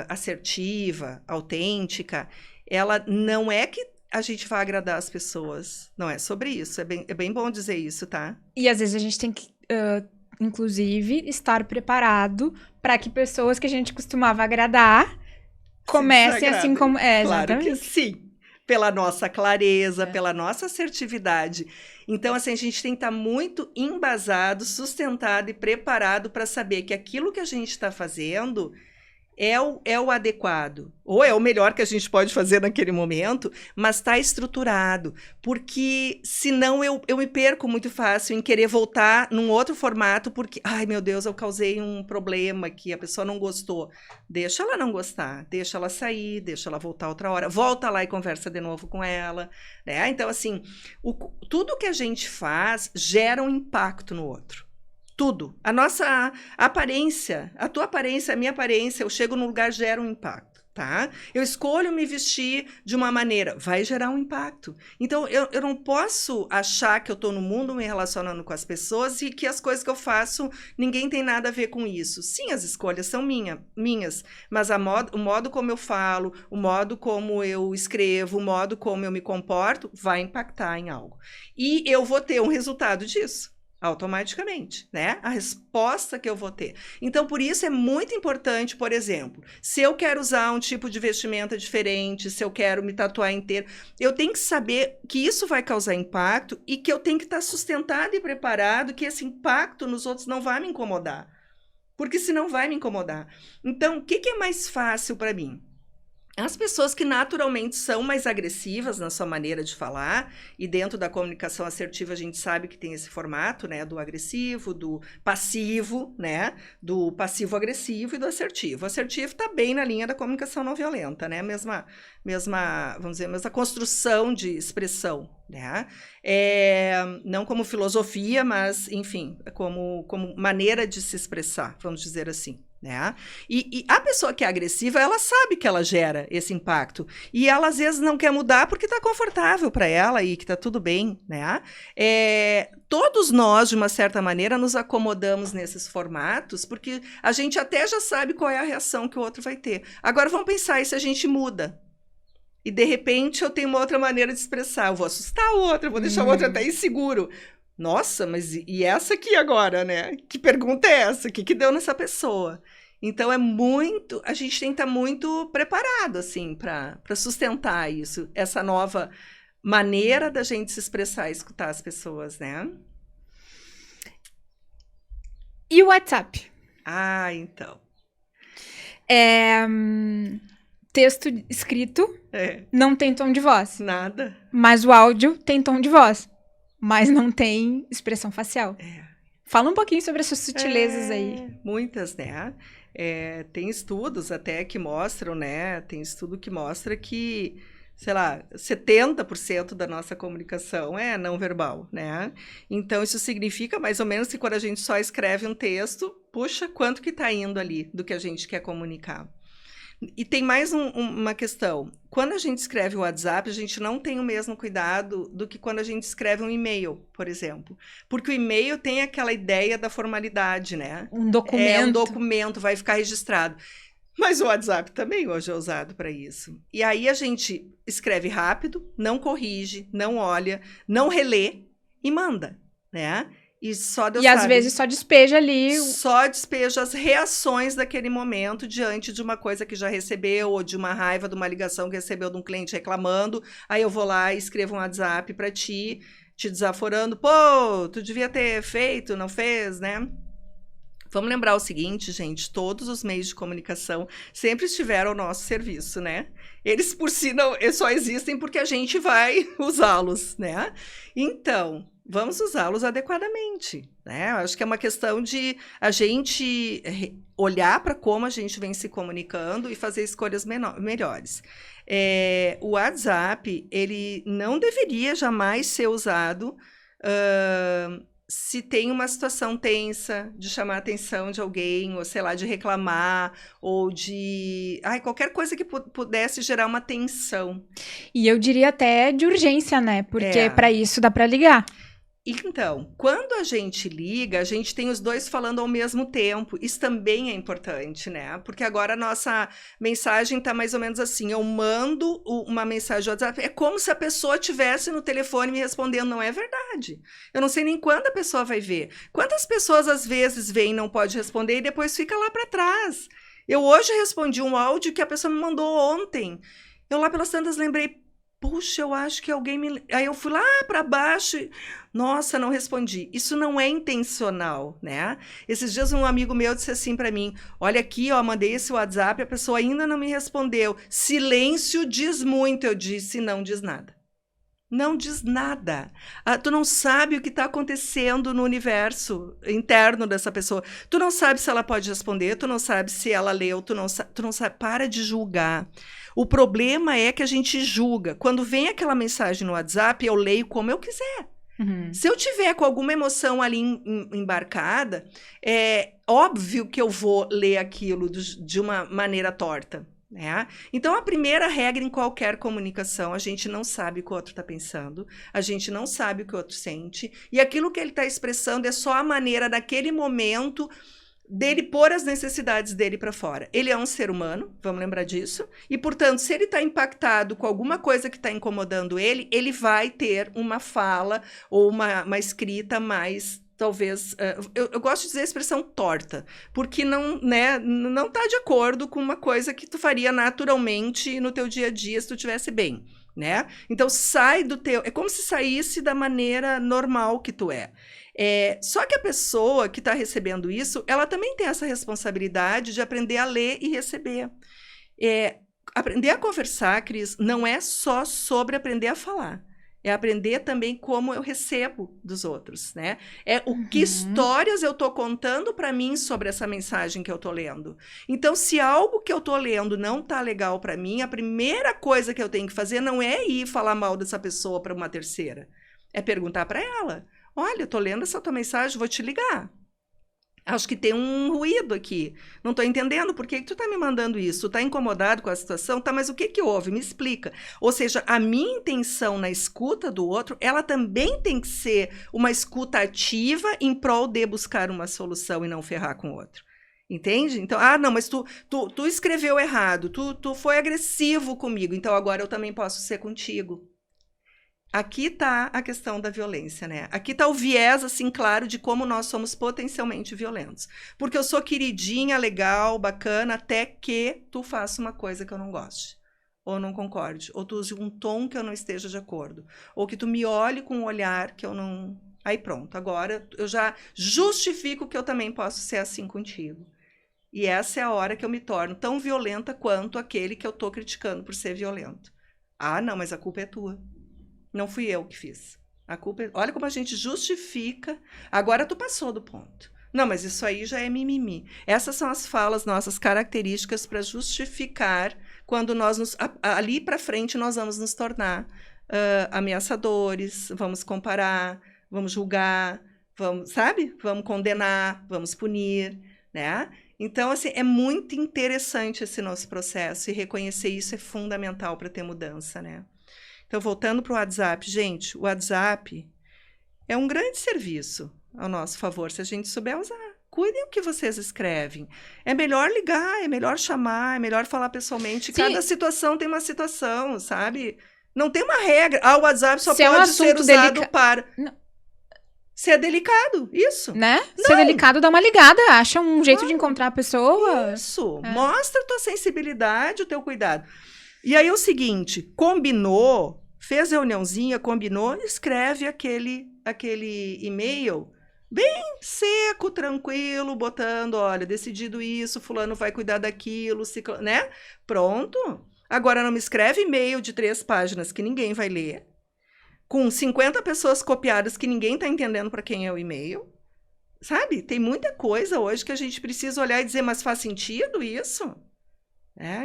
assertiva, autêntica, ela não é que a gente vai agradar as pessoas. Não é sobre isso. É bem bom dizer isso, tá? E às vezes a gente tem que, inclusive, estar preparado para que pessoas que a gente costumava agradar comecem assim como... Claro que sim. Pela nossa clareza, pela nossa assertividade. Então, assim, a gente tem que estar muito embasado, sustentado e preparado para saber que aquilo que a gente está fazendo é o adequado, ou é o melhor que a gente pode fazer naquele momento, mas está estruturado, porque senão eu me perco muito fácil em querer voltar num outro formato, porque, ai meu Deus, eu causei um problema que a pessoa não gostou. Deixa ela não gostar, deixa ela sair, deixa ela voltar outra hora, volta lá e conversa de novo com ela, né? Então, assim, tudo que a gente faz gera um impacto no outro. Tudo. A nossa aparência, a tua aparência, a minha aparência, eu chego num lugar, gera um impacto, tá? Eu escolho me vestir de uma maneira, vai gerar um impacto. Então, eu não posso achar que eu estou no mundo me relacionando com as pessoas e que as coisas que eu faço, ninguém tem nada a ver com isso. Sim, as escolhas são minhas, mas o modo como eu falo, o modo como eu escrevo, o modo como eu me comporto, vai impactar em algo. E eu vou ter um resultado disso. Automaticamente, né? A resposta que eu vou ter. Então, por isso é muito importante, por exemplo, se eu quero usar um tipo de vestimenta diferente, se eu quero me tatuar inteiro, eu tenho que saber que isso vai causar impacto e que eu tenho que estar sustentado e preparado que esse impacto nos outros não vai me incomodar. Porque senão vai me incomodar. Então, o que é mais fácil para mim? As pessoas que naturalmente são mais agressivas na sua maneira de falar, e dentro da comunicação assertiva a gente sabe que tem esse formato, né, do agressivo, do passivo, né, do passivo-agressivo e do assertivo. O assertivo está bem na linha da comunicação não violenta, né, mesma, vamos dizer, mesma construção de expressão, né, não como filosofia, mas, enfim, como maneira de se expressar, vamos dizer assim. Né? E a pessoa que é agressiva, ela sabe que ela gera esse impacto. E ela, às vezes, não quer mudar porque está confortável para ela e que está tudo bem. Né? Todos nós, de uma certa maneira, nos acomodamos nesses formatos porque a gente até já sabe qual é a reação que o outro vai ter. Agora, vamos pensar e se a gente muda? E, de repente, eu tenho uma outra maneira de expressar. Eu vou assustar o outro, eu vou deixar o outro até inseguro. Nossa, mas e essa aqui agora, né? Que pergunta é essa? O que deu nessa pessoa? Então, a gente tem que estar muito preparado, assim, para sustentar isso, essa nova maneira da gente se expressar e escutar as pessoas, né? E o WhatsApp? Ah, então. Texto escrito não tem tom de voz. Nada. Mas o áudio tem tom de voz. Mas não tem expressão facial. Fala um pouquinho sobre essas sutilezas aí. Muitas, né? Tem estudos até que mostram, né? Tem estudo que mostra que, sei lá, 70% da nossa comunicação é não verbal, né? Então, isso significa mais ou menos que quando a gente só escreve um texto, puxa, quanto que está indo ali do que a gente quer comunicar. E tem mais uma questão. Quando a gente escreve o WhatsApp, a gente não tem o mesmo cuidado do que quando a gente escreve um e-mail, por exemplo. Porque o e-mail tem aquela ideia da formalidade, né? Um documento. Um documento, vai ficar registrado. Mas o WhatsApp também hoje é usado para isso. E aí a gente escreve rápido, não corrige, não olha, não relê e manda, né? E só Deus E sabe. às vezes só despeja ali. Só despeja as reações daquele momento diante de uma coisa que já recebeu, ou de uma raiva, de uma ligação que recebeu de um cliente reclamando. Aí eu vou lá e escrevo um WhatsApp para ti, te desaforando. Pô, tu devia ter feito, não fez, né? Vamos lembrar o seguinte, gente, todos os meios de comunicação sempre estiveram ao nosso serviço, né? Eles por si não, eles só existem porque a gente vai usá-los, né? Então, vamos usá-los adequadamente, né? Eu acho que é uma questão de a gente olhar para como a gente vem se comunicando e fazer escolhas melhores. O WhatsApp, ele não deveria jamais ser usado se tem uma situação tensa, de chamar a atenção de alguém, ou sei lá, de reclamar, ou de qualquer coisa que pudesse gerar uma tensão. E eu diria até de urgência, né? Porque para isso dá para ligar. Então, quando a gente liga, a gente tem os dois falando ao mesmo tempo. Isso também é importante, né? Porque agora a nossa mensagem tá mais ou menos assim. Eu mando uma mensagem no WhatsApp, é como se a pessoa estivesse no telefone me respondendo. Não é verdade. Eu não sei nem quando a pessoa vai ver. Quantas pessoas às vezes vêm e não pode responder e depois fica lá para trás? Eu hoje respondi um áudio que a pessoa me mandou ontem. Eu lá pelas tantas lembrei, puxa, eu acho que alguém me... Aí eu fui lá para baixo e... Nossa, não respondi. Isso não é intencional, né? Esses dias um amigo meu disse assim para mim, olha aqui, ó, mandei esse WhatsApp, a pessoa ainda não me respondeu. Silêncio diz muito. Eu disse, não diz nada. Não diz nada. Tu não sabe o que está acontecendo no universo interno dessa pessoa. Tu não sabe se ela pode responder, tu não sabe se ela leu, tu não sabe. Para de julgar. O problema é que a gente julga. Quando vem aquela mensagem no WhatsApp, eu leio como eu quiser. Uhum. Se eu tiver com alguma emoção ali embarcada, é óbvio que eu vou ler aquilo de uma maneira torta. Né? Então, a primeira regra em qualquer comunicação, a gente não sabe o que o outro está pensando, a gente não sabe o que o outro sente, e aquilo que ele está expressando é só a maneira, naquele momento, dele pôr as necessidades dele para fora. Ele é um ser humano, vamos lembrar disso, e, portanto, se ele está impactado com alguma coisa que está incomodando ele, ele vai ter uma fala ou uma escrita mais... Talvez, eu gosto de dizer a expressão torta, porque não está de acordo com uma coisa que tu faria naturalmente no teu dia a dia se tu estivesse bem, né? Então, sai do teu... É como se saísse da maneira normal que tu é. Só que a pessoa que está recebendo isso, ela também tem essa responsabilidade de aprender a ler e receber. Aprender a conversar, Cris, não é só sobre aprender a falar. É aprender também como eu recebo dos outros, né? Que histórias eu estou contando para mim sobre essa mensagem que eu estou lendo. Então, se algo que eu estou lendo não está legal para mim, a primeira coisa que eu tenho que fazer não é ir falar mal dessa pessoa para uma terceira. É perguntar para ela, olha, eu estou lendo essa tua mensagem, vou te ligar. Acho que tem um ruído aqui. Não estou entendendo por que tu está me mandando isso. Tu está incomodado com a situação? Tá, mas o que houve? Me explica. Ou seja, a minha intenção na escuta do outro, ela também tem que ser uma escuta ativa em prol de buscar uma solução e não ferrar com o outro. Entende? Então, não, mas tu escreveu errado, tu foi agressivo comigo, então agora eu também posso ser contigo. Aqui está a questão da violência, né? Aqui está o viés, assim, claro, de como nós somos potencialmente violentos. Porque eu sou queridinha, legal, bacana, até que tu faça uma coisa que eu não goste. Ou não concorde. Ou tu use um tom que eu não esteja de acordo. Ou que tu me olhe com um olhar que eu não... Aí pronto, agora eu já justifico que eu também posso ser assim contigo. E essa é a hora que eu me torno tão violenta quanto aquele que eu estou criticando por ser violento. Não, mas a culpa é tua. Não fui eu que fiz. A culpa é... Olha como a gente justifica. Agora tu passou do ponto. Não, mas isso aí já é mimimi. Essas são as falas nossas características para justificar quando nós ali para frente nós vamos nos tornar ameaçadores, vamos comparar, vamos julgar, vamos condenar, vamos punir, né? Então, assim, é muito interessante esse nosso processo e reconhecer isso é fundamental para ter mudança, né? Então, voltando para o WhatsApp, gente, o WhatsApp é um grande serviço ao nosso favor, se a gente souber usar. Cuidem o que vocês escrevem. É melhor ligar, é melhor chamar, é melhor falar pessoalmente. Sim. Cada situação tem uma situação, sabe? Não tem uma regra. O WhatsApp só pode ser usado para... Não. ser delicado, isso. Né? Ser delicado, dá uma ligada, acha um jeito de encontrar a pessoa. Isso, mostra a tua sensibilidade, o teu cuidado. E aí é o seguinte, combinou, fez reuniãozinha, combinou, escreve aquele e-mail bem seco, tranquilo, botando, olha, decidido isso, fulano vai cuidar daquilo, né? Pronto. Agora não me escreve e-mail de 3 páginas que ninguém vai ler, com 50 pessoas copiadas que ninguém está entendendo para quem é o e-mail. Sabe? Tem muita coisa hoje que a gente precisa olhar e dizer, mas faz sentido isso?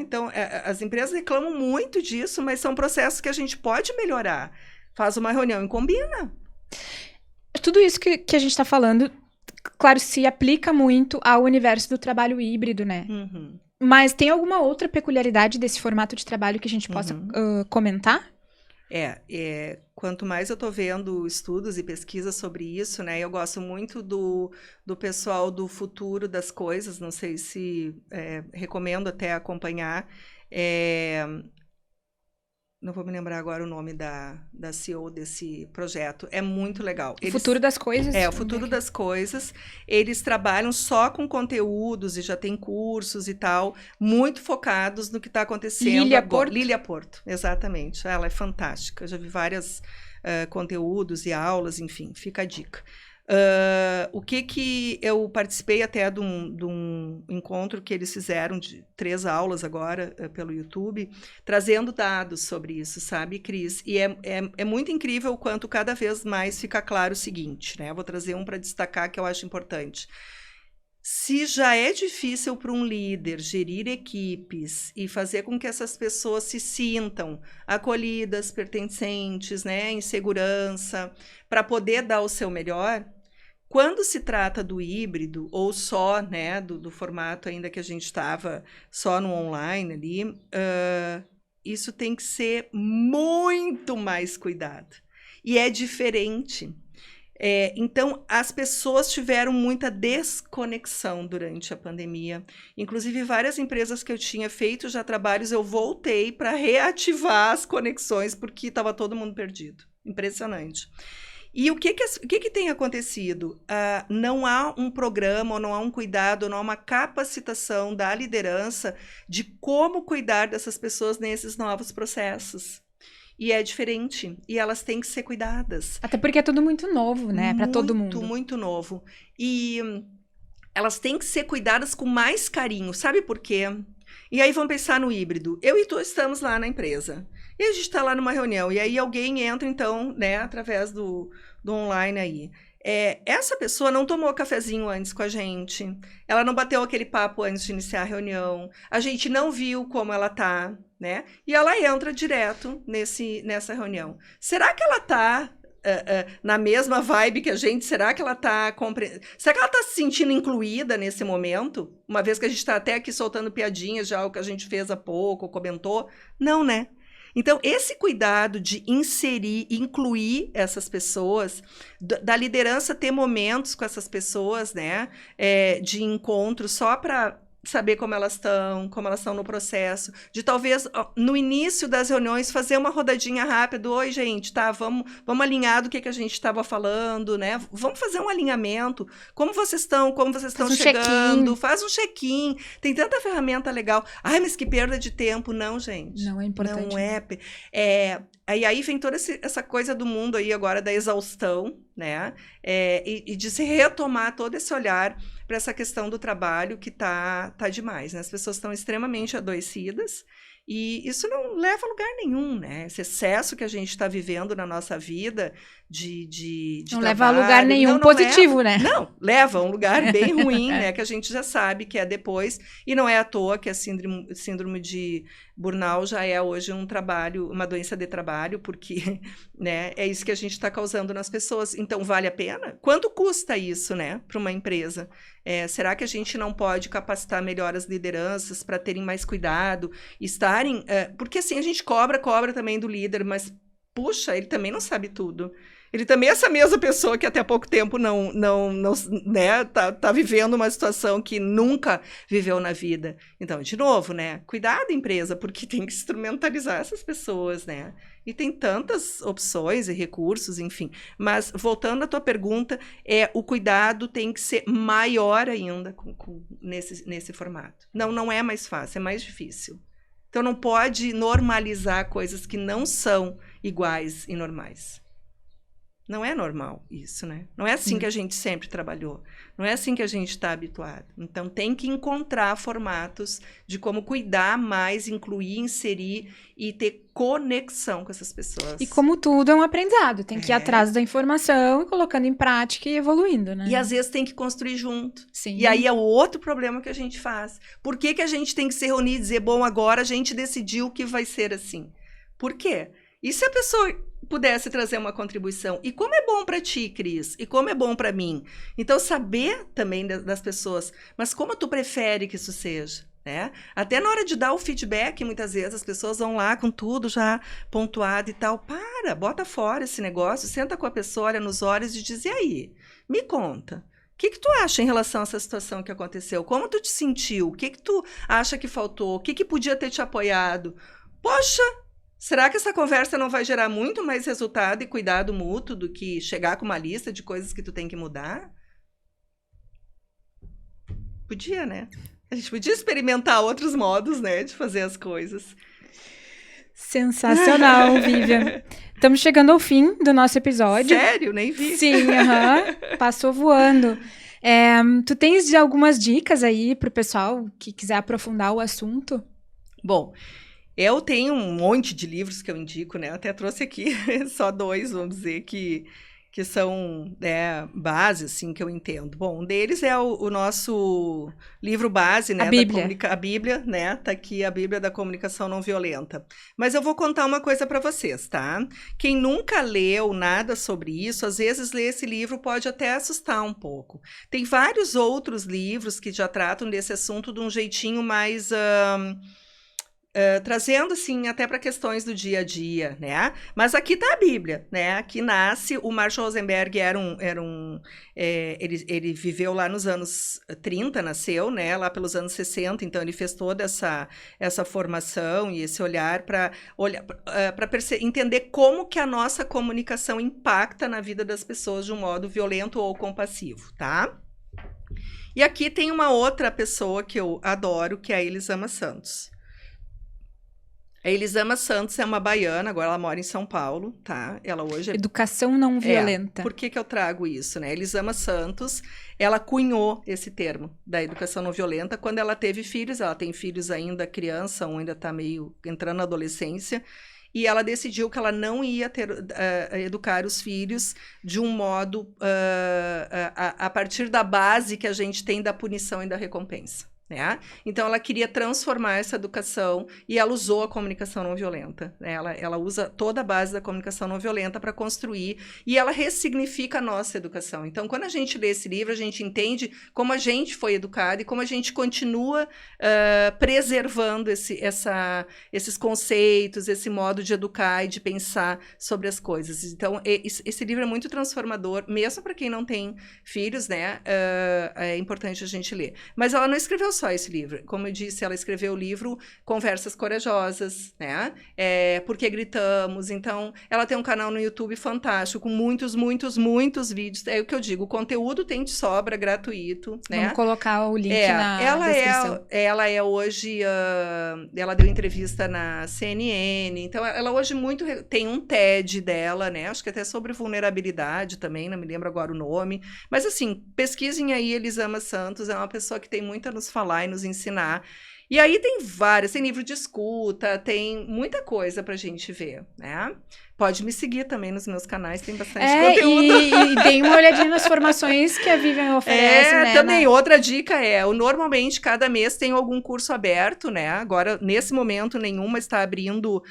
Então, as empresas reclamam muito disso, mas são processos que a gente pode melhorar. Faz uma reunião e combina. Tudo isso que a gente está falando, claro, se aplica muito ao universo do trabalho híbrido, né? Uhum. Mas tem alguma outra peculiaridade desse formato de trabalho que a gente possa comentar? Quanto mais eu estou vendo estudos e pesquisas sobre isso, né? Eu gosto muito do pessoal do Futuro das Coisas, não sei se recomendo até acompanhar. Não vou me lembrar agora o nome da CEO desse projeto. É muito legal. O Futuro das Coisas? O Futuro das Coisas. Eles trabalham só com conteúdos e já tem cursos e tal, muito focados no que está acontecendo Lília agora. Porto? Lília Porto, exatamente. Ela é fantástica. Eu já vi vários conteúdos e aulas, enfim, fica a dica. O que eu participei até de um encontro que eles fizeram de 3 aulas agora pelo YouTube, trazendo dados sobre isso, sabe, Cris? E é muito incrível o quanto cada vez mais fica claro o seguinte, né? Eu vou trazer um para destacar que eu acho importante. Se já é difícil para um líder gerir equipes e fazer com que essas pessoas se sintam acolhidas, pertencentes, né, em segurança, para poder dar o seu melhor, quando se trata do híbrido, ou só, né, do formato ainda que a gente estava só no online ali, isso tem que ser muito mais cuidado. E é diferente. Então, as pessoas tiveram muita desconexão durante a pandemia. Inclusive, várias empresas que eu tinha feito já trabalhos, eu voltei para reativar as conexões, porque estava todo mundo perdido. Impressionante. E o que tem acontecido? Não há um programa, não há um cuidado, não há uma capacitação da liderança de como cuidar dessas pessoas nesses novos processos. E é diferente. E elas têm que ser cuidadas. Até porque é tudo muito novo, né? Para todo mundo. Muito novo. E elas têm que ser cuidadas com mais carinho. Sabe por quê? E aí vamos pensar no híbrido. Eu e tu estamos lá na empresa. E a gente está lá numa reunião. E aí alguém entra, então, né, através do online aí. Essa pessoa não tomou cafezinho antes com a gente. Ela não bateu aquele papo antes de iniciar a reunião. A gente não viu como ela tá, né? E ela entra direto nessa reunião. Será que ela tá na mesma vibe que a gente? Será que ela tá Será que ela tá se sentindo incluída nesse momento? Uma vez que a gente está até aqui soltando piadinhas, já o que a gente fez há pouco, comentou. Não, né? Então, esse cuidado de inserir, incluir essas pessoas, da liderança ter momentos com essas pessoas, né, de encontro só para saber como elas estão no processo, de talvez no início das reuniões fazer uma rodadinha rápida, oi gente, tá, vamos alinhar do que a gente estava falando, né, vamos fazer um alinhamento, como vocês estão chegando, faz um check-in, tem tanta ferramenta legal, ai, mas que perda de tempo, não, gente. Não é importante. Não é. Aí vem toda essa coisa do mundo aí agora da exaustão, né, e de se retomar todo esse olhar para essa questão do trabalho que tá demais, né? As pessoas estão extremamente adoecidas e isso não leva a lugar nenhum, né? Esse excesso que a gente está vivendo na nossa vida de não trabalho, leva a lugar nenhum positivo, né? Não, leva a um lugar bem ruim, né? Que a gente já sabe que é depois, e não é à toa que a síndrome de burnout já é hoje uma doença de trabalho, porque, né, é isso que a gente está causando nas pessoas. Então, vale a pena? Quanto custa isso, né, para uma empresa? Será que a gente não pode capacitar melhor as lideranças para terem mais cuidado, estarem... porque, assim, a gente cobra também do líder, mas, puxa, ele também não sabe tudo. Ele também é essa mesma pessoa que até há pouco tempo não né, tá vivendo uma situação que nunca viveu na vida. Então, de novo, né, cuidado, empresa, porque tem que instrumentalizar essas pessoas, né? E tem tantas opções e recursos, enfim. Mas, voltando à tua pergunta, o cuidado tem que ser maior ainda nesse formato. Não é mais fácil, é mais difícil. Então, não pode normalizar coisas que não são iguais e normais. Não é normal isso, né? Não é assim que a gente sempre trabalhou. Não é assim que a gente está habituado. Então, tem que encontrar formatos de como cuidar mais, incluir, inserir e ter conexão com essas pessoas. E como tudo é um aprendizado. Tem que ir atrás da informação e colocando em prática e evoluindo, né? E às vezes tem que construir junto. Sim. E aí é o outro problema que a gente faz. Por que a gente tem que se reunir e dizer, bom, agora a gente decidiu que vai ser assim? Por quê? E se a pessoa pudesse trazer uma contribuição? E como é bom para ti, Cris? E como é bom para mim? Então, saber também das pessoas, mas como tu prefere que isso seja? Né? Até na hora de dar o feedback, muitas vezes as pessoas vão lá com tudo já pontuado e tal. Bota fora esse negócio, senta com a pessoa, olha nos olhos e diz, e aí? Me conta. O que tu acha em relação a essa situação que aconteceu? Como tu te sentiu? O que tu acha que faltou? O que podia ter te apoiado? Poxa! Será que essa conversa não vai gerar muito mais resultado e cuidado mútuo do que chegar com uma lista de coisas que tu tem que mudar? Podia, né? A gente podia experimentar outros modos, né, de fazer as coisas. Sensacional, Vivian. Estamos chegando ao fim do nosso episódio. Sério? Nem vi. Sim, passou voando. Tu tens algumas dicas aí pro pessoal que quiser aprofundar o assunto? Bom, eu tenho um monte de livros que eu indico, né? Até trouxe aqui só 2, vamos dizer, que são base, assim, que eu entendo. Bom, um deles é o nosso livro base, né? A Bíblia, né? Tá aqui, a Bíblia da Comunicação Não Violenta. Mas eu vou contar uma coisa para vocês, tá? Quem nunca leu nada sobre isso, às vezes ler esse livro pode até assustar um pouco. Tem vários outros livros que já tratam desse assunto de um jeitinho mais... trazendo, assim, até para questões do dia a dia, né? Mas aqui está a Bíblia, né? Aqui nasce, o Marshall Rosenberg ele viveu lá nos anos 30, nasceu, né? Lá pelos anos 60, então ele fez toda essa formação e esse olhar para entender como que a nossa comunicação impacta na vida das pessoas de um modo violento ou compassivo, tá? E aqui tem uma outra pessoa que eu adoro, que é a Elisama Santos. A Elisama Santos é uma baiana, agora ela mora em São Paulo, tá? Ela hoje Educação não violenta. Por que eu trago isso, né? A Elisama Santos, ela cunhou esse termo da educação não violenta quando ela teve filhos. Ela tem filhos ainda criança, um ainda está meio entrando na adolescência. E ela decidiu que ela não ia educar os filhos de um modo a partir da base que a gente tem da punição e da recompensa. Né? Então, ela queria transformar essa educação e ela usou a comunicação não violenta. Né? Ela usa toda a base da comunicação não violenta para construir e ela ressignifica a nossa educação. Então, quando a gente lê esse livro, a gente entende como a gente foi educado e como a gente continua preservando esses conceitos, esse modo de educar e de pensar sobre as coisas. Então, esse livro é muito transformador, mesmo para quem não tem filhos, né? É importante a gente ler. Mas ela não escreveu só esse livro. Como eu disse, ela escreveu o livro Conversas Corajosas, né? Porque Gritamos. Então, ela tem um canal no YouTube fantástico, com muitos vídeos. É o que eu digo, o conteúdo tem de sobra, gratuito, né? Vamos colocar o link na descrição. Ela é hoje... ela deu entrevista na CNN. Então, ela hoje tem um TED dela, né? Acho que até sobre vulnerabilidade também, não me lembro agora o nome. Mas, assim, pesquisem aí Elisama Santos. É uma pessoa que tem muito a nos falar e nos ensinar. E aí tem livro de escuta, tem muita coisa pra gente ver, né? Pode me seguir também nos meus canais, tem bastante conteúdo. E dei uma olhadinha nas formações que a Vivian oferece, né? Também, outra dica normalmente, cada mês tem algum curso aberto, né? Agora, nesse momento, nenhuma está abrindo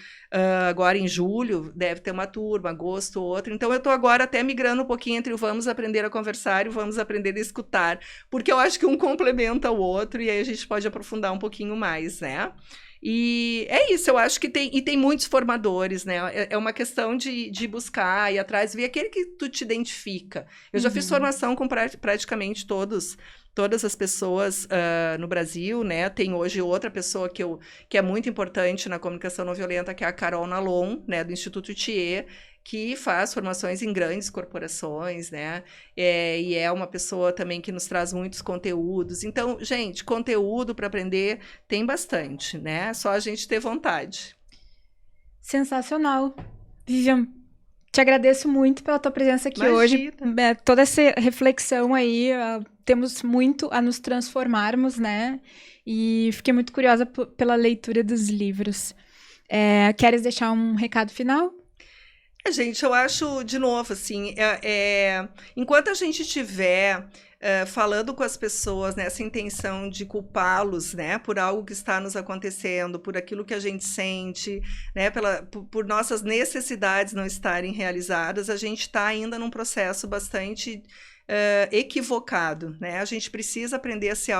agora em julho, deve ter uma turma, agosto, outra. Então, eu estou agora até migrando um pouquinho entre o vamos aprender a conversar e o vamos aprender a escutar, porque eu acho que um complementa o outro e aí a gente pode aprofundar um pouquinho mais, né? E é isso, eu acho que tem muitos formadores, né? É uma questão de buscar, ir atrás, ver aquele que tu te identifica. Eu já fiz formação com praticamente todas as pessoas no Brasil, né? Tem hoje outra pessoa que é muito importante na comunicação não violenta, que é a Carol Nalon, né? Do Instituto Thier, que faz formações em grandes corporações, né? E é uma pessoa também que nos traz muitos conteúdos. Então, gente, conteúdo para aprender tem bastante, né? Só a gente ter vontade. Sensacional. Vivian, te agradeço muito pela tua presença aqui Imagina. hoje. Toda essa reflexão aí, temos muito a nos transformarmos, né? E fiquei muito curiosa pela leitura dos livros. Queres deixar um recado final? Gente, eu acho, de novo, assim, enquanto a gente tiver falando com as pessoas nessa intenção de culpá-los, né, por algo que está nos acontecendo, por aquilo que a gente sente, né, por nossas necessidades não estarem realizadas, a gente está ainda num processo bastante equivocado, né? A gente precisa aprender a se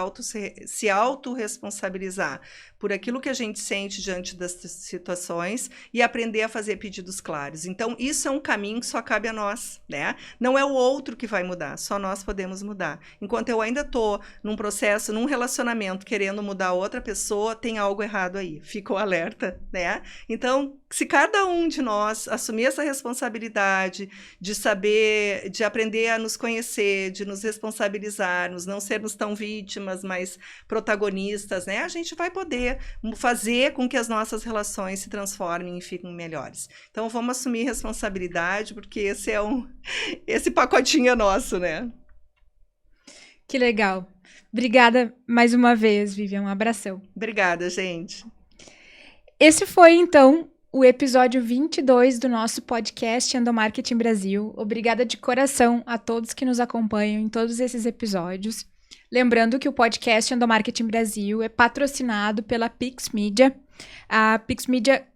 autorresponsabilizar por aquilo que a gente sente diante das situações e aprender a fazer pedidos claros. Então, isso é um caminho que só cabe a nós, né? Não é o outro que vai mudar, só nós podemos mudar. Enquanto eu ainda estou num processo, num relacionamento, querendo mudar outra pessoa, tem algo errado aí. Fica o alerta, né? Então, se cada um de nós assumir essa responsabilidade de saber, de aprender a nos conhecer, de nos responsabilizarmos, não sermos tão vítimas, mas protagonistas, né? A gente vai poder fazer com que as nossas relações se transformem e fiquem melhores. Então, vamos assumir responsabilidade, porque esse pacotinho é nosso, né? Que legal. Obrigada mais uma vez, Vivian. Um abração. Obrigada, gente. Esse foi, então, o episódio 22 do nosso podcast Endomarketing Brasil. Obrigada de coração a todos que nos acompanham em todos esses episódios. Lembrando que o podcast Endomarketing Brasil é patrocinado pela Pix Media. A Pix Media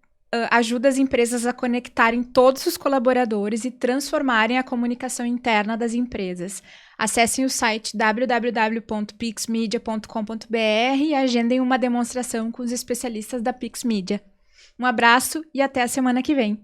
ajuda as empresas a conectarem todos os colaboradores e transformarem a comunicação interna das empresas. Acessem o site www.pixmedia.com.br e agendem uma demonstração com os especialistas da Pix Media. Um abraço e até a semana que vem.